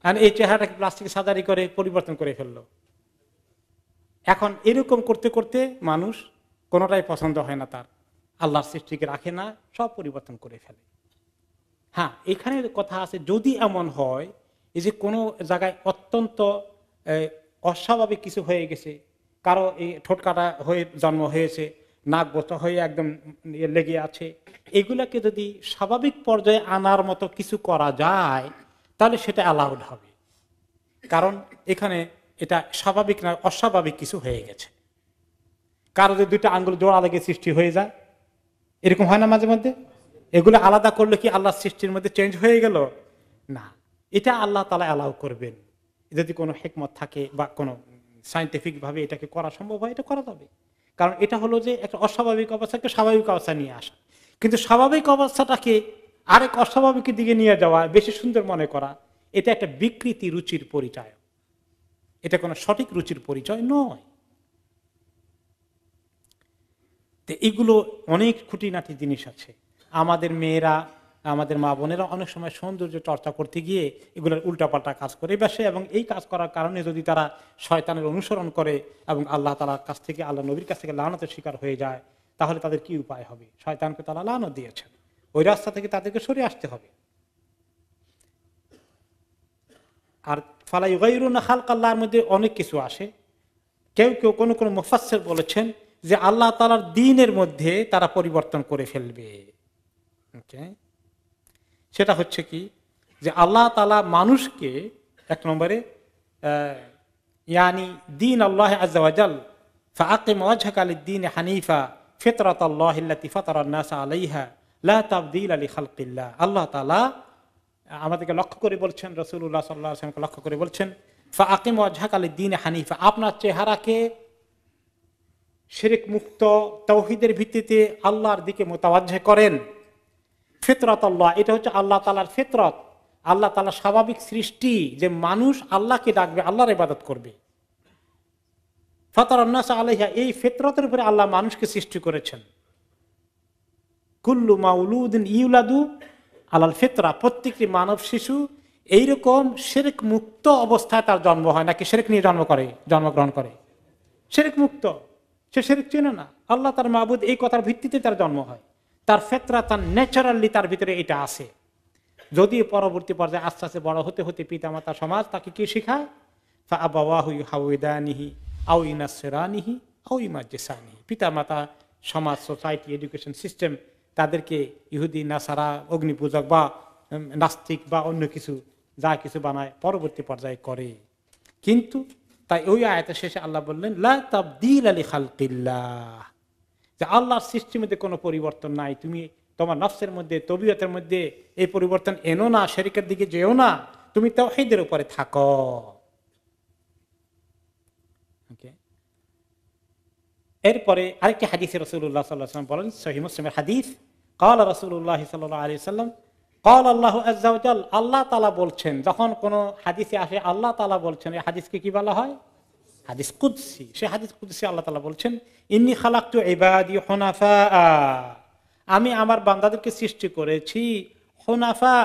আর এই চেহারাটাকে প্লাস্টিক সার্জারি করে পরিবর্তন করে ফেললো। এখন এরকম করতে করতে মানুষ কোনোটাই পছন্দ হয় না, তার আল্লাহর সৃষ্টিকে রাখে না, সব পরিবর্তন করে ফেলে। হ্যাঁ, এখানে কথা আছে যদি এমন হয় এই যে কোনো জায়গায় অত্যন্ত অস্বাভাবিক কিছু হয়ে গেছে, কারো এই ঠোঁট কাটা হয়ে জন্ম হয়েছে, নাক বোতা হয়ে একদম লেগে আছে, এগুলাকে যদি স্বাভাবিক পর্যায়ে আনার মতো কিছু করা যায় তাহলে সেটা অ্যালাউড হবে। কারণ এখানে এটা স্বাভাবিক না, অস্বাভাবিক কিছু হয়ে গেছে। কারো যদি দুইটা আঙ্গুল জোড়া লেগে সৃষ্টি হয়ে যায়, এরকম হয় না মাঝে মধ্যে? এগুলো আলাদা করলে কি আল্লাহর সৃষ্টির মধ্যে চেঞ্জ হয়ে গেল? না, এটা আল্লাহ তাআলা অ্যালাউ করবেন। যদি কোনো হিকমত থাকে বা কোনো সায়েন্টিফিক ভাবে এটাকে করা সম্ভব হয়, এটা করা যাবে। কারণ এটা হলো যে একটা অস্বাভাবিক অবস্থাকে স্বাভাবিক অবস্থা নিয়ে আসা। কিন্তু স্বাভাবিক অবস্থাটাকে আরেক অস্বাভাবিকের দিকে নিয়ে যাওয়া, বেশি সুন্দর মনে করা, এটা একটা বিকৃতি রুচির পরিচয়, এটা কোনো সঠিক রুচির পরিচয় নয়। তো এগুলো অনেক খুঁটিনাটি জিনিস আছে। আমাদের মেয়েরা, আমাদের মা বোনেরা অনেক সময় সৌন্দর্য চর্চা করতে গিয়ে এগুলোর উল্টাপাল্টা কাজ করে বসে, এবং এই কাজ করার কারণে যদি তারা শয়তানের অনুসরণ করে এবং আল্লাহ তাআলার কাছ থেকে, আল্লাহ নবীর কাছ থেকে লানতের শিকার হয়ে যায়, তাহলে তাদের কি উপায় হবে? শয়তানকে তারা লানত দিয়েছেন, ওই রাস্তা থেকে তাদেরকে সরে আসতে হবে। আর ফালাইয়ুগাইয়িরুন্না খালকাল্লাহর মধ্যে অনেক কিছু আসে। কেউ কেউ কোনো কোনো মুফাসসির বলেছেন যে আল্লাহ তাআলার দ্বীনের মধ্যে তারা পরিবর্তন করে ফেলবে। সেটা হচ্ছে কি, যে আল্লাহ তাআলা মানুষকে এক নম্বরে ইয়ানি দীন আল্লাহ আযজা ওয়া জাল ফাআকিম ওয়াজহাকা লিদ-দীন হানিফা ফিতরাতাল্লাহি আল্লাতী ফাতারান নাস আলাইহা লা তাবদীলা লিখালকিল্লাহ। আল্লাহ তাআলা আমাদেরকে লক্ষ্য করে বলছেন, রাসূলুল্লাহ সাল্লাল্লাহু আলাইহি ওয়াসাল্লামকে লক্ষ্য করে বলছেন, ফাআকিম ওয়াজহাকা লিদ-দীন হানিফা, আপনার চেহারাকে শিরক মুক্ত তাওহীদের ভিত্তিতে আল্লাহর দিকে মুতাওয়াজ্জহ করেন। ফিতরাতাল্লাহ, এটা হচ্ছে আল্লাহ তাআলার ফিতরত, আল্লাহ তাআলার স্বাভাবিক সৃষ্টি যে মানুষ আল্লাহকে ডাকবে, আল্লাহর ইবাদত করবে। ফাতারান নাস আলাইহা, এই ফিতরতের উপরে আল্লাহ মানুষকে সৃষ্টি করেছেন। কুল্লু মাউলুদিন ইউলাদু আলাল ফিতরা, প্রত্যেকটি মানব শিশু এইরকম শিরক মুক্ত অবস্থায় তার জন্ম হয়, নাকি শিরক নিয়ে জন্মগ্রহণ করে? শিরক মুক্ত, সে শিরক চেনে না, আল্লাহ তার মাবুদ, এই কথার ভিত্তিতে তার জন্ম হয়। তার ফিতরা, তার ন্যাচারালি তার ভিতরে এটা আছে। যদি পরবর্তী পর্যায়ে আস্তে আস্তে বড় হতে হতে পিতামাতা সমাজ তাকে কি শেখায়? ফাআবাওয়াহু ইউহাউদানিহি আও ইউনাসসিরানিহি আও ইউমাজ্জিসানিহি। পিতামাতা, সমাজ, সোসাইটি, এডুকেশন সিস্টেম তাদেরকে ইহুদি, নাসারা, অগ্নিপূজক বা নাস্তিক বা অন্য কিছু যা কিছু বানায় পরবর্তী পর্যায়ে করে। কিন্তু তাই ওই আয়াতের শেষে আল্লাহ বললেন লা তাবদীলা লিখালকিল্লাহ, যে আল্লাহর সৃষ্টির মধ্যে কোনো পরিবর্তন নাই, তুমি তোমার নফসের মধ্যে, তবিয়তের মধ্যে এই পরিবর্তন এনো না, শিরকের দিকে যেও না, তুমি তাওহীদের উপরে থাকো। এরপরে আরেকটি হাদিসে রাসূলুল্লাহ সাল্লাল্লাহু আলাইহি ওয়াসাল্লাম বলেন, সহিহ মুসলিমের হাদিস, ক্বালা রাসূলুল্লাহ সাল্লাল্লাহু আলাইহি ওয়াসাল্লাম ক্বালা আল্লাহু আযজা ওয়া জাল, আল্লাহ তাআলা বলছেন। যখন কোন হাদিসে আসে আল্লাহ তাআলা বলছেন, এই হাদিসকে কি বলা হয়? হাদিস কুদসি। সেই হাদিস কুদসি আল্লাহ তাআলা বলছেন, ইন্নী খালাকতু ইবাদি হুনাফা, আমি আমার বান্দাদেরকে সৃষ্টি করেছি হুনাফা,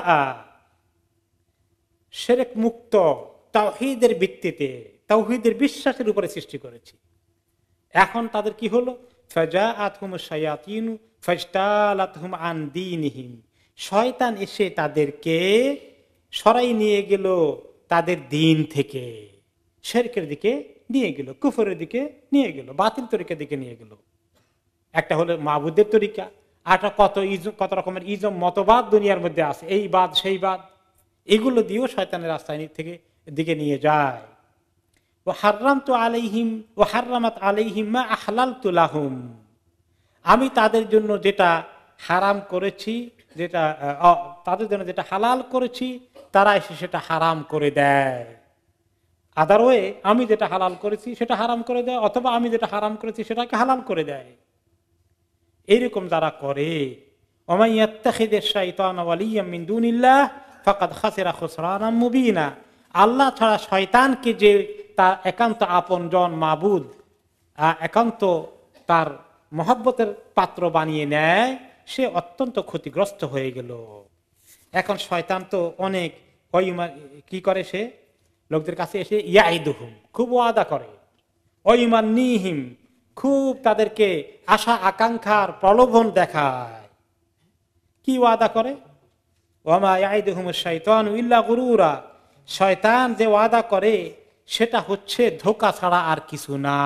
শিরক মুক্ত, তাওহীদের ভিত্তিতে, তাওহীদের বিশ্বাসের উপরে সৃষ্টি করেছি। এখন তাদের কি হলো? ফাজাআতহুমুশ শায়াতিনু ফাজতালাতহুম আন দীনিহিম, শয়তান এসে তাদেরকে সরাই নিয়ে গেল তাদের দিন থেকে, শিরকের দিকে নিয়ে গেল, কুফরের দিকে নিয়ে গেল, বাতিল তরিকার দিকে নিয়ে গেল। একটা হলো মাবুদের তরিকা, আরটা কত রকমের ইজম মতবাদ দুনিয়ার মধ্যে আছে, এই বাদ সেই বাদ, এগুলো দিয়েও শয়তানের রাস্তায় থেকে দিকে নিয়ে যায়। ও হাররামতু আলাইহিম ও হাররামাত আলাইহিম মা আহলালতু লাহুম, আমি তাদের জন্য যেটা হারাম করেছি, যেটা তাদের জন্য যেটা হালাল করেছি, তারা এসে সেটা হারাম করে দেয়। আদারওয়ে আমি যেটা হালাল করেছি সেটা হারাম করে দেয়, অথবা আমি যেটা হারাম করেছি সেটাকে হালাল করে দেয়। এইরকম যারা করে, ওয়া ইয়াত্তাখিযুশ শাইতানা ওয়ালিয়্যাম মিন দুনিল্লাহ ফাকাদ খাসিরা খুসরানাম মুবিনা, আল্লাহ ছাড়া শয়তানকে যে তার একান্ত আপনজন, মাবুদ, একান্ত তার মহব্বতের পাত্র বানিয়ে নেয়, সে অত্যন্ত ক্ষতিগ্রস্ত হয়ে গেল। এখন শয়তান তো অনেক কি করে, সে লোকদের কাছে এসে ইয়াইদুহুম, খুব ওয়াদা করে, ওয়াইমান্নিহিম, খুব তাদেরকে আশা আকাঙ্ক্ষার প্রলোভন দেখায়। কি ওয়াদা করে? ওয়ামা ইয়াইদুহুমুশ শাইতানু ইল্লা গুরুরা, শয়তান যে ওয়াদা করে সেটা হচ্ছে ধোঁকা ছাড়া আর কিছু না।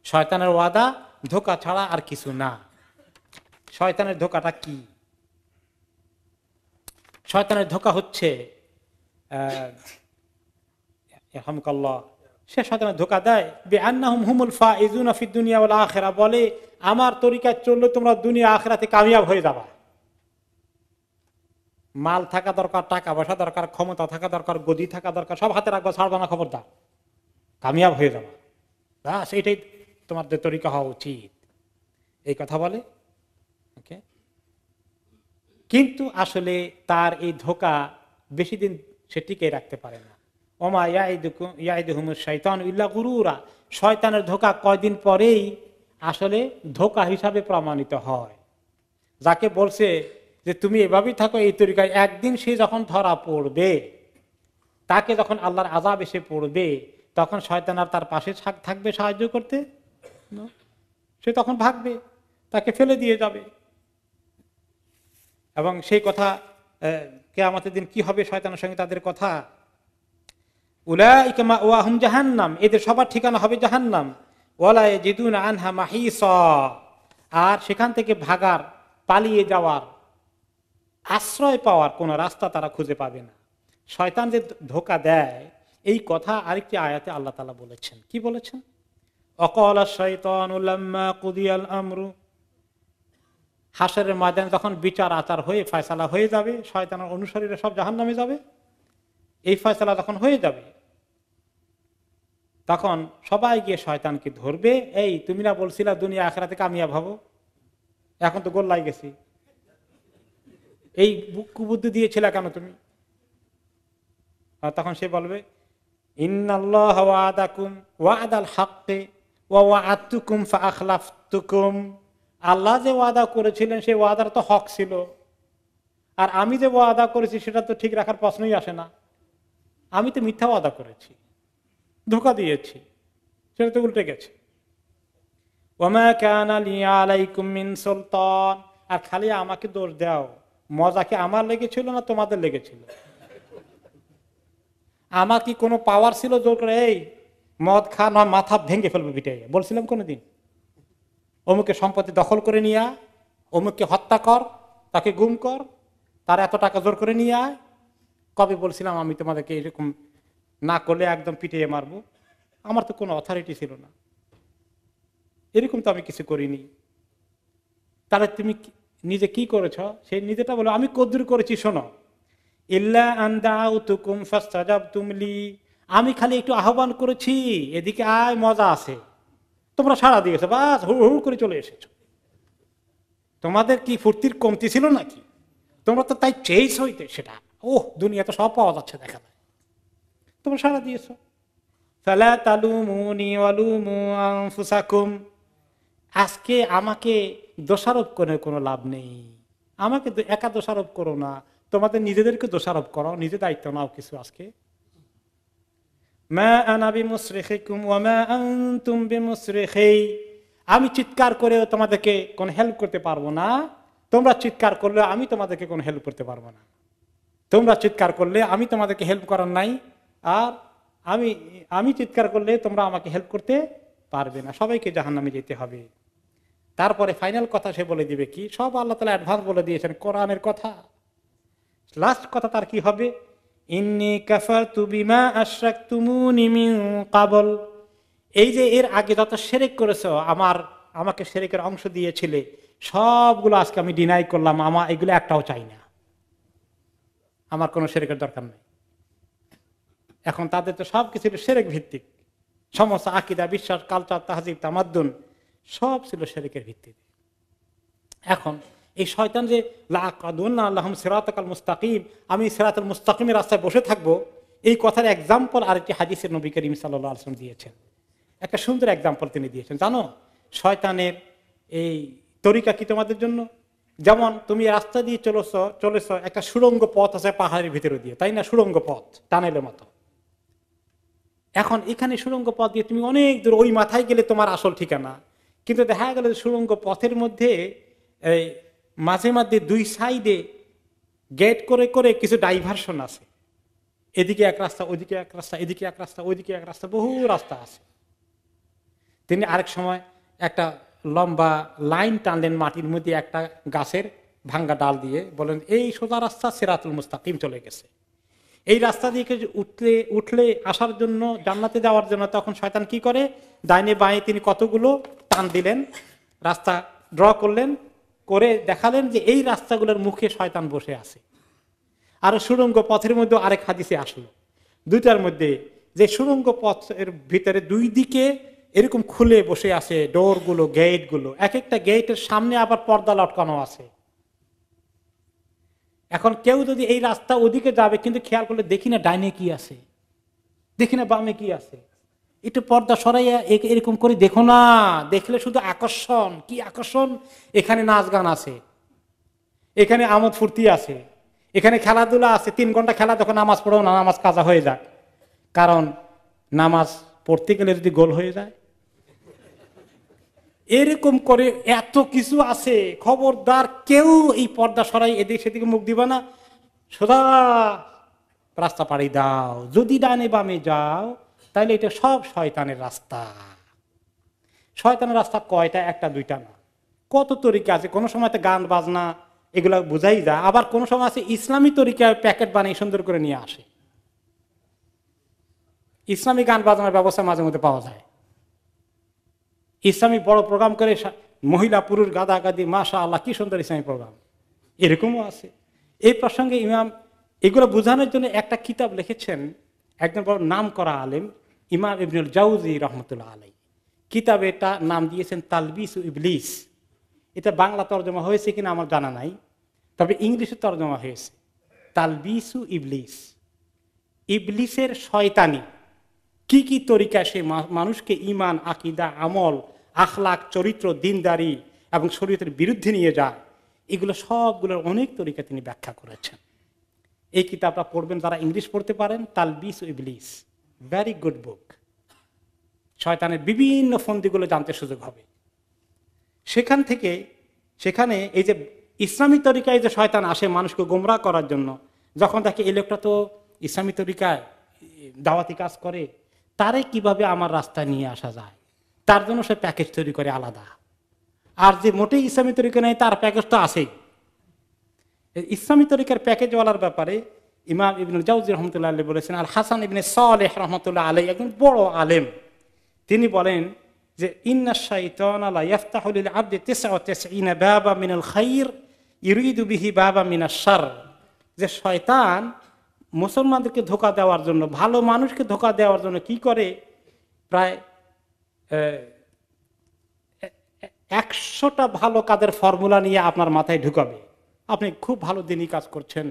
শয়তানের ওয়াদা ধোঁকা ছাড়া আর কিছু না। শয়তানের ধোঁকাটা কি? শয়তানের ধোঁকা হচ্ছে সে শয়তানের ধোঁকা দেয় বিআন্নাহুম হুমুল ফাইজুনা ফিদ দুনিয়া ওয়াল আখিরা, বলে আমার তরিকায় চললে তোমরা দুনিয়া আখিরাতে কামিয়াব হয়ে যাবা। মাল থাকা দরকার, টাকা পয়সা দরকার, ক্ষমতা থাকা দরকার, গদি থাকা দরকার, সব হাতে রাখবা, ছাড়বা না, খবরদার, কামিয়াব হয়ে যাবা, বাস এটাই তোমাদের তরিকা হওয়া উচিত, এই কথা বলে। ওকে, কিন্তু আসলে তার এই ধোঁকা বেশি দিন সে টিকে রাখতে পারে না। ওমা ইয়াইদুহুমুশ শাইতানু ইল্লা গুরুরা, শয়তানের ধোঁকা কয়দিন পরেই আসলে ধোঁকা হিসাবে প্রমাণিত হয়। যাকে বলছে যে তুমি এভাবেই থাকো এই তরিকায়, একদিন সে যখন ধরা পড়বে, তাকে যখন আল্লাহর আযাব এসে পড়বে, তখন শয়তান আর তার পাশে থাকবে সাহায্য করতে? সে তখন ভাগবে, তাকে ফেলে দিয়ে যাবে। এবং সেই কথা কিয়ামতের দিন কি হবে শয়তানের সঙ্গে তাদের কথা, উলাইকা মাওয়াহুম জাহান্নাম, এদের সবার ঠিকানা হবে জাহান্নাম, ওয়ালা ইয়াজিদুনা আনহা মাহিসা, আর সেখান থেকে ভাগার, পালিয়ে যাওয়ার, আশ্রয় পাওয়ার কোন রাস্তা তারা খুঁজে পাবে না। শয়তান যে ধোঁকা দেয়, এই কথা আরেকটি আয়াতে আল্লাহ তাআলা বলেছেন। কি বলেছেন? ওয়াকালা শাইতানু লাম্মা কুদিয়াল আমরু, হাসরের ময়দানে যখন বিচার আচার হয়ে ফয়সালা হয়ে যাবে, শয়তানের অনুসারীরা সব জাহান্নামে যাবে, এই ফয়সালা যখন হয়ে যাবে, তখন সবাই গিয়ে শয়তানকে ধরবে, এই তুমি না বলছিলা দুনিয়া আখিরাতে কামিয়াব হবো, এখন তো গোল্লাই গেছি, এই কুবুদ্ধি দিয়েছিলা কেন তুমি? তখন সে বলবে ইন্নাল্লাহা ওয়াদাকুম ওয়াদাল হাক্কি ওয়া ওয়া'আদতুকুম ফাআখলাফতুকুম, আল্লাহ যে ওয়াদা করেছিলেন সেই ওয়াদার তো হক ছিল, আর আমি যে ওয়াদা করেছি সেটা তো ঠিক রাখার প্রশ্নই আসে না, আমি তো মিথ্যা ওয়াদা করেছি, ধোঁকা দিয়েছি, সেটা তো উল্টে গেছে। ওয়ামা কানা লি আলাইকুম মিন সুলতান, আর খালি আমাকে দোষ দাও, মজা কি আমার লেগেছিল না তোমাদের লেগেছিল? আমার কি কোনো পাওয়ার ছিল জোর করে এই মদ খা না মাথা ভেঙে ফেলবো পিঠে? বলছিলাম কোনোদিন অমুকে সম্পত্তি দখল করে নিয়ে আয়, অমুককে হত্যা কর, তাকে গুম কর, তার এত টাকা জোর করে নিয়ে আয়? কবে বলছিলাম আমি তোমাদেরকে এরকম না করলে একদম পিটিয়ে মারবো? আমার তো কোনো অথরিটি ছিল না, এরকম তো আমি কিছু করিনি। তাহলে তুমি নিজে কি করেছ? সেই নিজেটা বলো আমি কদ্দুর করেছি শোনো। ইল্লা আন দাউতুকুম ফাস্তাজাবতুম লি, আমি খালি একটু আহ্বান করেছি, এদিকে আয় মজা আছে, তোমরা সাড়া দিয়েছো, বাস হুড় হুড় করে চলে এসেছো। তোমাদের কি ফুর্তির কমতি ছিল নাকি? তোমরা তো তাই চেয়েছ হইতে সেটা, ওহ দুনিয়া তো সব পাওয়া যাচ্ছে দেখা যায়, তোমরা সাড়া দিয়েছো। ফালা তালুমুনি ওয়ালুমু আনফুসাকুম, আজকে আমাকে দোষারোপ করে কোনো লাভ নেই, আমাকে একা দোষারোপ করো না, তোমাদের নিজেদেরকে দোষারোপ করো, নিজে দায়িত্ব নাও কিছু আজকে। মা আনা বিমুসরিখিকুম ওয়া মা আনতুম বিমুসরিখি, আমি চিৎকার করেও তোমাদেরকে কোনো হেল্প করতে পারবো না, তোমরা চিৎকার করলে আমি তোমাদেরকে কোনো হেল্প করতে পারবো না, তোমরা চিৎকার করলে আমি তোমাদেরকে হেল্প করার নাই, আর আমি চিৎকার করলে তোমরা আমাকে হেল্প করতে পারবে না, সবাইকে জাহান্নামে যেতে হবে। তারপরে ফাইনাল কথা সে বলে দিবে কি, সব আল্লাহ তাআলা অ্যাডভান্স বলে দিয়েছেন কোরআনের কথা। লাস্ট কথা তার কি হবে, ইন্নী কাফারতু বিমা আশরাকতুমুনি মিন ক্বাবল, এই যে এর আগে যত শিরক করেছো, আমাকে শিরকের অংশ দিয়েছিলে, সবগুলো আজকে আমি ডিনাই করলাম, আমার এগুলো একটাও চাই না, আমার কোনো শিরকের দরকার নেই। এখন তাদের তো সবকিছু শিরক ভিত্তিক, সমস্ত আকীদা, বিশ্বাস, কালচার, তাহজিব, তামাদ্দুন সব ছিল শিরকের ভিত্তিতে। এখন এই শয়তান যে লাআকাদুন্না লাহুম সিরাতাকাল মুস্তাকিম, আমি সিরাতাল মুস্তাকিমের রাস্তায় বসে থাকবো, এই কথার এক্সাম্পল আরেকটি হাদিসে নবী করিম সাল্লাল্লাহু আলাইহি ওয়াসাল্লাম দিয়েছেন। একটা সুন্দর এক্সাম্পল তিনি দিয়েছেন। জানো শয়তানের এই তরিকা কি তোমাদের জন্য? যেমন তুমি রাস্তা দিয়ে চলেছ, একটা সুড়ঙ্গ পথ আছে পাহাড়ের ভিতরে দিয়ে, তাই না? সুড়ঙ্গ পথ টানেলের মতো। এখন এখানে সুড়ঙ্গ পথ দিয়ে তুমি অনেক দূর, ওই মাথায় গেলে তোমার আসল ঠিকানা, কিন্তু দেখা গেল সুড়ঙ্গ পথের মধ্যে এই মাঝে মাঝে দুই সাইডে গেট করে করে কিছু ডাইভারশন আছে, এদিকে এক রাস্তা, ওইদিকে এক রাস্তা, এদিকে এক রাস্তা, ওইদিকে এক রাস্তা, বহু রাস্তা আছে। তিনি আরেক সময় একটা লম্বা লাইন টানলেন মাটির মধ্যে একটা গাছের ভাঙ্গা ডাল দিয়ে, বলেন এই সোজা রাস্তা সিরাতুল মুস্তাকিম চলে গেছে। এই রাস্তা দিয়ে উঠলে আসার জন্য, জান্নাতে যাওয়ার জন্য, তখন শয়তান কি করে, ডাইনে বাঁয়ে তিনি কতগুলো টান দিলেন, রাস্তা ড্র করলেন, করে দেখালেন যে এই রাস্তাগুলোর মুখে শয়তান বসে আছে। আর সুড়ঙ্গ পথের মধ্যে আরেক হাদিসে আসলো, দুইটার মধ্যে যে সুড়ঙ্গ পথের ভিতরে দুই দিকে এরকম খুলে বসে আছে ডোরগুলো, গেটগুলো, এক একটা গেটের সামনে আবার পর্দা লটকানো আছে। এখন কেউ যদি এই রাস্তা ওদিকে যাবে, কিন্তু খেয়াল করলে দেখি না ডাইনে কি আছে, দেখি না বামে কি আছে, একটু পর্দা সরাইয়া এরকম করে দেখো না, দেখলে শুধু আকর্ষণ, কি আকর্ষণ, এখানে নাচ গান আছে, এখানে আমোদ ফুর্তি আছে, এখানে খেলাধুলা আছে, 3 ঘন্টা খেলা, যখন নামাজ পড়ো না, নামাজ কাজা হয়ে যাক, কারণ নামাজ পড়তে গেলে যদি গোল হয়ে যায়, এরকম করে এত কিছু আছে। খবরদার কেউ এই পর্দা সরাই এদিক সেদিকে মুখ দিবা না, সোজা রাস্তা পাড়ি দাও। যদি ডানে বামে যাও তাহলে এটা সব শয়তানের রাস্তা। শয়তানের রাস্তা কয়টা? একটা দুইটা না, কত তরিকা আছে। কোনো সময় তো গান বাজনা এগুলা বোঝাই যায়, আবার কোন সময় আছে ইসলামী তরিকায় প্যাকেট বানিয়ে সুন্দর করে নিয়ে আসে। ইসলামী গান বাজনার ব্যবস্থা মাঝে মধ্যে পাওয়া যায়। ইসলামী বড় প্রোগ্রাম করে মহিলা পুরুষ গাদাগাদি, মাশা আল্লাহ কি সুন্দর ইসলামী প্রোগ্রাম, এরকমও আছে। এই প্রসঙ্গে ইমাম এগুলো বোঝানোর জন্য একটা কিতাব লিখেছেন, একজন বড় নাম করা আলেম ইমাম ইবনুল জাউজি রহমতুল্লাহ আলাই। কিতাবেটা নাম দিয়েছেন তালবিসু ইবলিস। এটা বাংলা তর্জমা হয়েছে কিনা আমার জানা নাই, তবে ইংলিশে তর্জমা হয়েছে তালবিসু ইবলিস। ইবলিসের শয়তানি, কি কি তরিকা সে মানুষকে ইমান, আকিদা, আমল, আখলাক, চরিত্র, দিনদারি এবং শরীয়তের বিরুদ্ধে নিয়ে যায়, এগুলো সবগুলোর অনেক তরিকা তিনি ব্যাখ্যা করেছেন। এই কিতাবটা পড়বেন যারা ইংলিশ পড়তে পারেন, তালবিস ইবলিস, ভেরি গুড বুক। শয়তানের বিভিন্ন ফন্দিগুলো জানতে সুযোগ হবে। সেখানে এই যে ইসলামী তরিকায় যে শয়তান আসে মানুষকে গোমরাহ করার জন্য, যখন দেখে এই লোকটা তো ইসলামী তরিকায় দাওয়াতি কাজ করে, তারে কিভাবে আমার রাস্তায় নিয়ে আসা যায়, তার জন্য সে প্যাকেজ তৈরি করে আলাদা। আর যে মোটেই ইসলামী তরিকা নেই তার প্যাকেজ তো আছেই। ইসলামী তরিকার প্যাকেজওয়ালার ব্যাপারে ইমাম ইবনুল জাওজি রহমতুল্লাহ আলাইহি বলেছেন, আল হাসান ইবনে সালেহ রহমতুল্লাহ আলাইহি একজন বড় আলেম, তিনি বলেন যে ইন্না শাইতানা লা ইফতাহু লিল আবদি 99 বাবা মিনাল খাইর ইউরিদু বিহি বাবা মিনাশ শার, যে শয়তান মুসলমানদেরকে ধোঁকা দেওয়ার জন্য, ভালো মানুষকে ধোঁকা দেওয়ার জন্য কি করে, প্রায় 100টা ভালো কাজের ফর্মুলা নিয়ে আপনার মাথায় ঢুকাবে। আপনি খুব ভালো দিনই কাজ করছেন,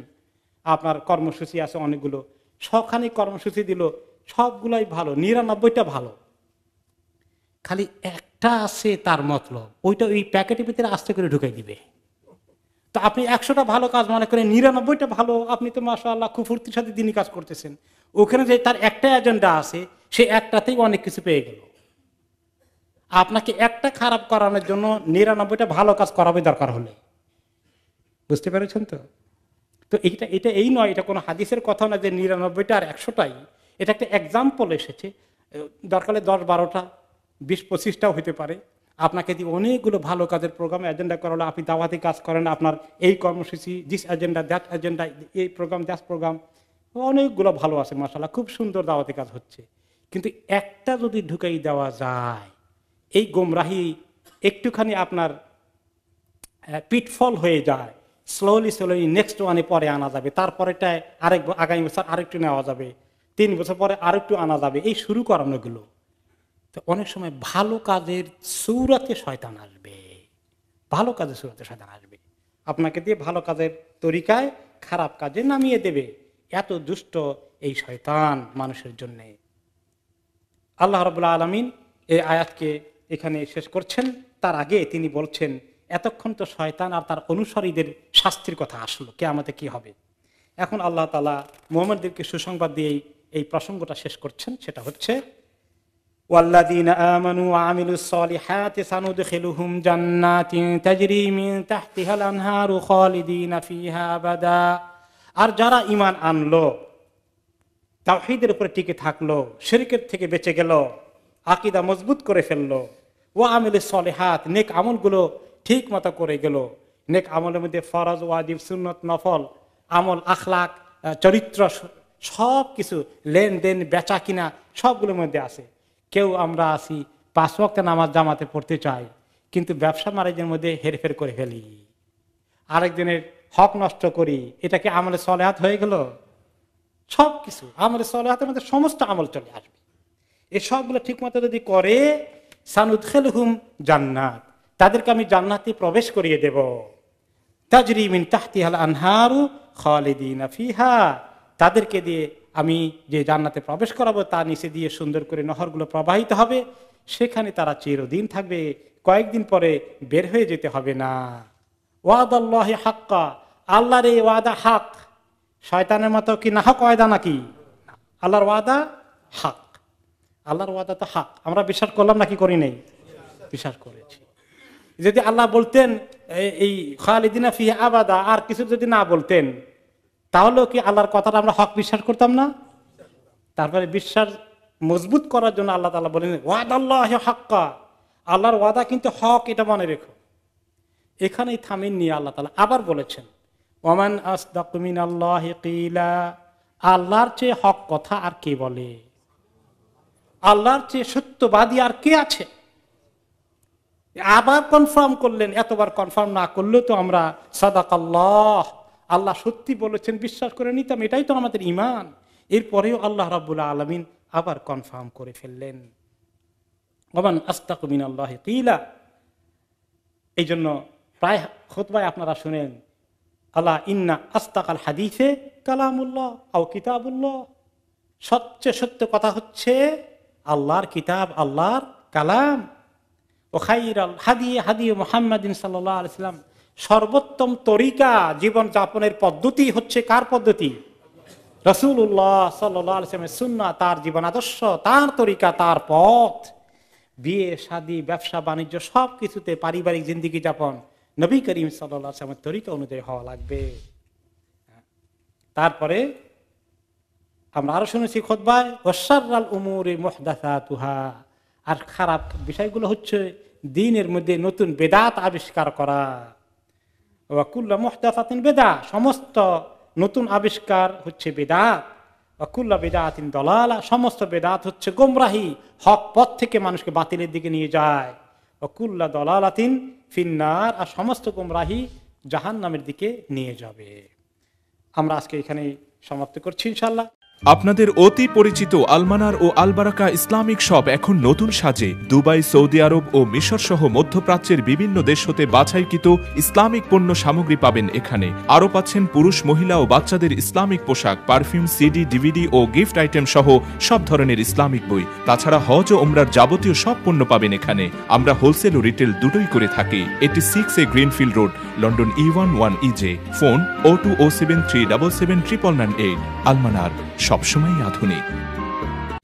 আপনার কর্মসূচি আছে অনেকগুলো, সখানি কর্মসূচি দিল, সবগুলাই ভালো, 99টা ভালো, খালি একটা আছে তার মতলব, ওইটা ওই প্যাকেটের ভিতরে আস্তে করে ঢুকাই দিবে। তো আপনি 100টা ভালো কাজ মনে করেন, 99টা ভালো, আপনি তো মাশাআল্লাহ খুব ফুর্তির সাথে দিনই কাজ করতেছেন। ওখানে যে তার একটা এজেন্ডা আছে, সে একটাতেই অনেক কিছু পেয়ে গেল। আপনাকে একটা খারাপ করানোর জন্য 99টা ভালো কাজ করাবে দরকার হলে। বুঝতে পেরেছেন তো? তো এটা এই নয়, এটা কোনো হাদিসের কথা না যে 99টা আর 100টাই, এটা একটা এক্সাম্পল এসেছে। দরকার হলে 10-12টা 20-25টাও হতে পারে। আপনাকে দিয়ে অনেকগুলো ভালো কাজের প্রোগ্রাম এজেন্ডা করা হলো, আপনি দাওয়াতি কাজ করেন, আপনার এই কর্মসূচি, দিস এজেন্ডা, দ্যাট এজেন্ডা, এই প্রোগ্রাম, দ্যাট প্রোগ্রাম, অনেকগুলো ভালো আছে মাশাআল্লাহ, খুব সুন্দর দাওয়াতি কাজ হচ্ছে। কিন্তু একটা যদি ঢুকাই দেওয়া যায়, এই গোমরাহি একটুখানি আপনার পিটফল হয়ে যায়, স্লোলি নেক্সট ওয়ানে পরে আনা যাবে, তারপরেটায় আগামী বছর আরেকটু নেওয়া যাবে, 3 বছর পরে আরেকটু আনা যাবে, এই শুরু করানোগুলো। তো অনেক সময় ভালো কাজের সূরতে শয়তান আসবে, ভালো কাজের সূরতে শয়তান আসবে, আপনাকে দিয়ে ভালো কাজের তরিকায় খারাপ কাজে নামিয়ে দেবে। এত দুষ্ট এই শয়তান মানুষের জন্য। আল্লাহ রাব্বুল আলামিন এই আয়াতকে এখানে শেষ করছেন, তার আগে তিনি বলছেন এতক্ষণ তো শয়তান আর তার অনুসারীদের শাস্তির কথা আসলো, কিয়ামতে কি হবে। এখন আল্লাহ তাআলা মুমিনদেরকে সুসংবাদ দিয়ে এই প্রসঙ্গটা শেষ করছেন, সেটা হচ্ছে ওয়াল্লাযীনা আমানু ওয়া আমিলুস সলিহাতি সানুদখিলুহুম জান্নাতিন তাজরি মিন তাহতিহাল আনহারু খালিদিনা ফিহা আবাদা। আর যারা ঈমান আনলো, তাওহীদের উপরে টিকে থাকলো, শিরকের থেকে বেঁচে গেল, আকীদা মজবুত করে ফেললো, ওয়া আমিলুস সলিহাত, নেক আমলগুলো ঠিক মতো করে গেল। নেক আমলের মধ্যে ফরজ, ওয়াজিব, সুন্নত, নফল আমল, আখলাক, চরিত্র, সব কিছু, লেনদেন, বেচা কিনা, সবগুলোর মধ্যে আছে। কেউ আমরা আছি 5 ওয়াক্ত নামাজ জামাতে পড়তে চাই, কিন্তু ব্যবসা বাণিজ্যের মধ্যে হেরফের করে ফেলি, আরেকজনের হক নষ্ট করি, এটা কি আমলে সলেহাত হয়ে গেল? সবকিছু আমলে সলেহাতের মধ্যে সমস্ত আমল চলে আসবে। এই সবগুলো ঠিক মতো যদি করে, সানুদখিলুহুম জান্নাত, তাদেরকে আমি জান্নাতে প্রবেশ করিয়ে দেব। তাজরি মিন তাহতিহাল আনহারু খালিদিনা ফিহা, তাদেরকে দিয়ে আমি যে জান্নাতে প্রবেশ করাবো তার নিচে দিয়ে সুন্দর করে নহরগুলো প্রবাহিত হবে, সেখানে তারা চিরদিন থাকবে, কয়েকদিন পরে বের হয়ে যেতে হবে না। ওয়াদাল্লাহি হাক্কা, আল্লাহর এই ওয়াদা হক। শয়তানের মতো কি না হক ওয়াদা নাকি? আল্লাহর ওয়াদা হক, আল্লাহর ওয়াদা তো হক। আমরা বিশ্বাস করলাম নাকি করি নাই? বিশ্বাস করেছি। যদি আল্লাহ বলতেন এই খালিদিনা ফিহা আবাদা, আর কিছু যদি না বলতেন, তাহলেও কি আল্লাহর কথাটা আমরা হক বিশ্বাস করতাম না? তারপরে বিশ্বাস মজবুত করার জন্য আল্লাহ তাআলা বলেন ওয়াদাল্লাহি হাক্কা, আল্লাহর ওয়াদা কিন্তু হক, এটা মনে রেখো। এখানেই থামেন নিয়ে আল্লাহ তাআলা আবার বলেছেন ওয়ামান আসদাকু মিনাল্লাহি কিলা, আল্লাহর চেয়ে হক কথা আর কে বলে, আল্লাহর চেয়ে সত্যবাদী আর কে আছে। আবার কনফার্ম করলেন, এতবার কনফার্ম না করলেও তো আমরা সাদাকাল্লাহ, আল্লাহ সত্যি বলেছেন বিশ্বাস করে নিতাম, এটাই তো আমাদের ঈমান। এরপরেও আল্লাহ রাব্বুল আলামিন আবার কনফার্ম করে ফেললেন ওয়ামান আসদাকু মিনাল্লাহি কিলা। এই জন্য প্রায় খুতবায় আপনারা শুনেন আল্লাহ ইন্না আসদাকাল হাদিসে কালামুল্লাহ আও কিতাবুল্লাহ, সবচেয়ে সত্য কথা হচ্ছে আল্লাহর কিতাব, আল্লাহর কালাম। ও খাইরাল হাদি হাদি মুহাম্মাদিন সাল্লাল্লাহু আলাইহি ওয়াসাল্লাম, সর্বোত্তম তরিকা জীবন যাপনের পদ্ধতি হচ্ছে কার পদ্ধতি? রাসূলুল্লাহ সাল্লাল্লাহু আলাইহি ওয়াসাল্লামের সুন্নাহ, তার জীবন আদর্শ, তার তরিকা, তার পথ। বিয়ে শাদী, ব্যবসা বাণিজ্য, সবকিছুতে পারিবারিক জিন্দেগি যাপন নবী করিম সাল্লাল্লাহু আলাইহি ওয়াসাল্লামের তরিকা অনুযায়ী হওয়া লাগবে। তারপরে আমরা আরো শুনেছি খুতবায় ওয়াশাররাল উমুরি মুহদাসাতুহা, আর খারাপ বিষয়গুলো হচ্ছে দ্বীনের মধ্যে নতুন বেদাত আবিষ্কার করা। ওয়া কুল্লু মুহদাসাতিন বিদআহ, সমস্ত নতুন আবিষ্কার হচ্ছে বেদাত। ওয়া কুল্লু বিদআতিন দালালা, সমস্ত বেদাত হচ্ছে গোমরাহি, হক পথ থেকে মানুষকে বাতিলের দিকে নিয়ে যায়। ওয়া কুল্লু দালালাতিন ফিন্নার, আর সমস্ত গোমরাহি জাহান্নামের দিকে নিয়ে যাবে। আমরা আজকে এখানে সমাপ্ত করছি ইনশাআল্লাহ। আপনাদের অতি পরিচিত আলমানার ও আলবারাকা ইসলামিক শপ এখন নতুন সাজে দুবাই, সৌদি আরব ও মিশর সহ মধ্যপ্রাচ্যের বিভিন্ন দেশ হতে বাছাইকৃত ইসলামিক পণ্য সামগ্রী পাবেন এখানে। আরও পাচ্ছেন পুরুষ, মহিলা ও বাচ্চাদের ইসলামিক পোশাক, পারফিউম, সিডি, ডিভিডি ও গিফট আইটেম সহ সব ধরনের ইসলামিক বই। তাছাড়া হজ ও উমরার যাবতীয় সব পণ্য পাবেন এখানে। আমরা হোলসেল ও রিটেল দুটোই করে থাকি। 86A greenfield road, London E11 EJ। Phone 0207379998। আলমানার, সবসময় আধুনিক।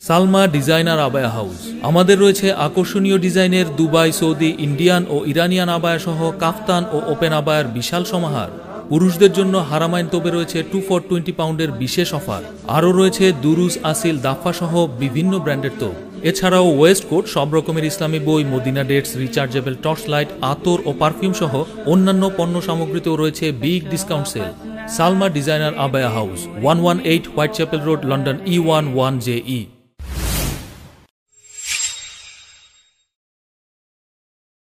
সালমা ডিজাইনার আবায়া হাউস। আমাদের রয়েছে আকর্ষণীয় ডিজাইনের দুবাই, সৌদি, ইন্ডিয়ান ও ইরানিয়ান আবায়া সহ কাফতান ও ওপেন আবায়ার বিশাল সমাহার। পুরুষদের জন্য হারামাইন তোপে রয়েছে 2 for 20 পাউন্ডের বিশেষ অফার। আরও রয়েছে দুরুজ, আসিল, দাফা সহ বিভিন্ন ব্র্যান্ডের তোপ। এছাড়াও ওয়েস্ট কোট, সব রকমের ইসলামী বই, Madina dates, rechargeable torch light, আতর ও পারফিউম সহ অন্যান্য পণ্য সামগ্রীতেও রয়েছে big discount sale. Salma designer আবায়া house, 118 Whitechapel Road, London E11 JE।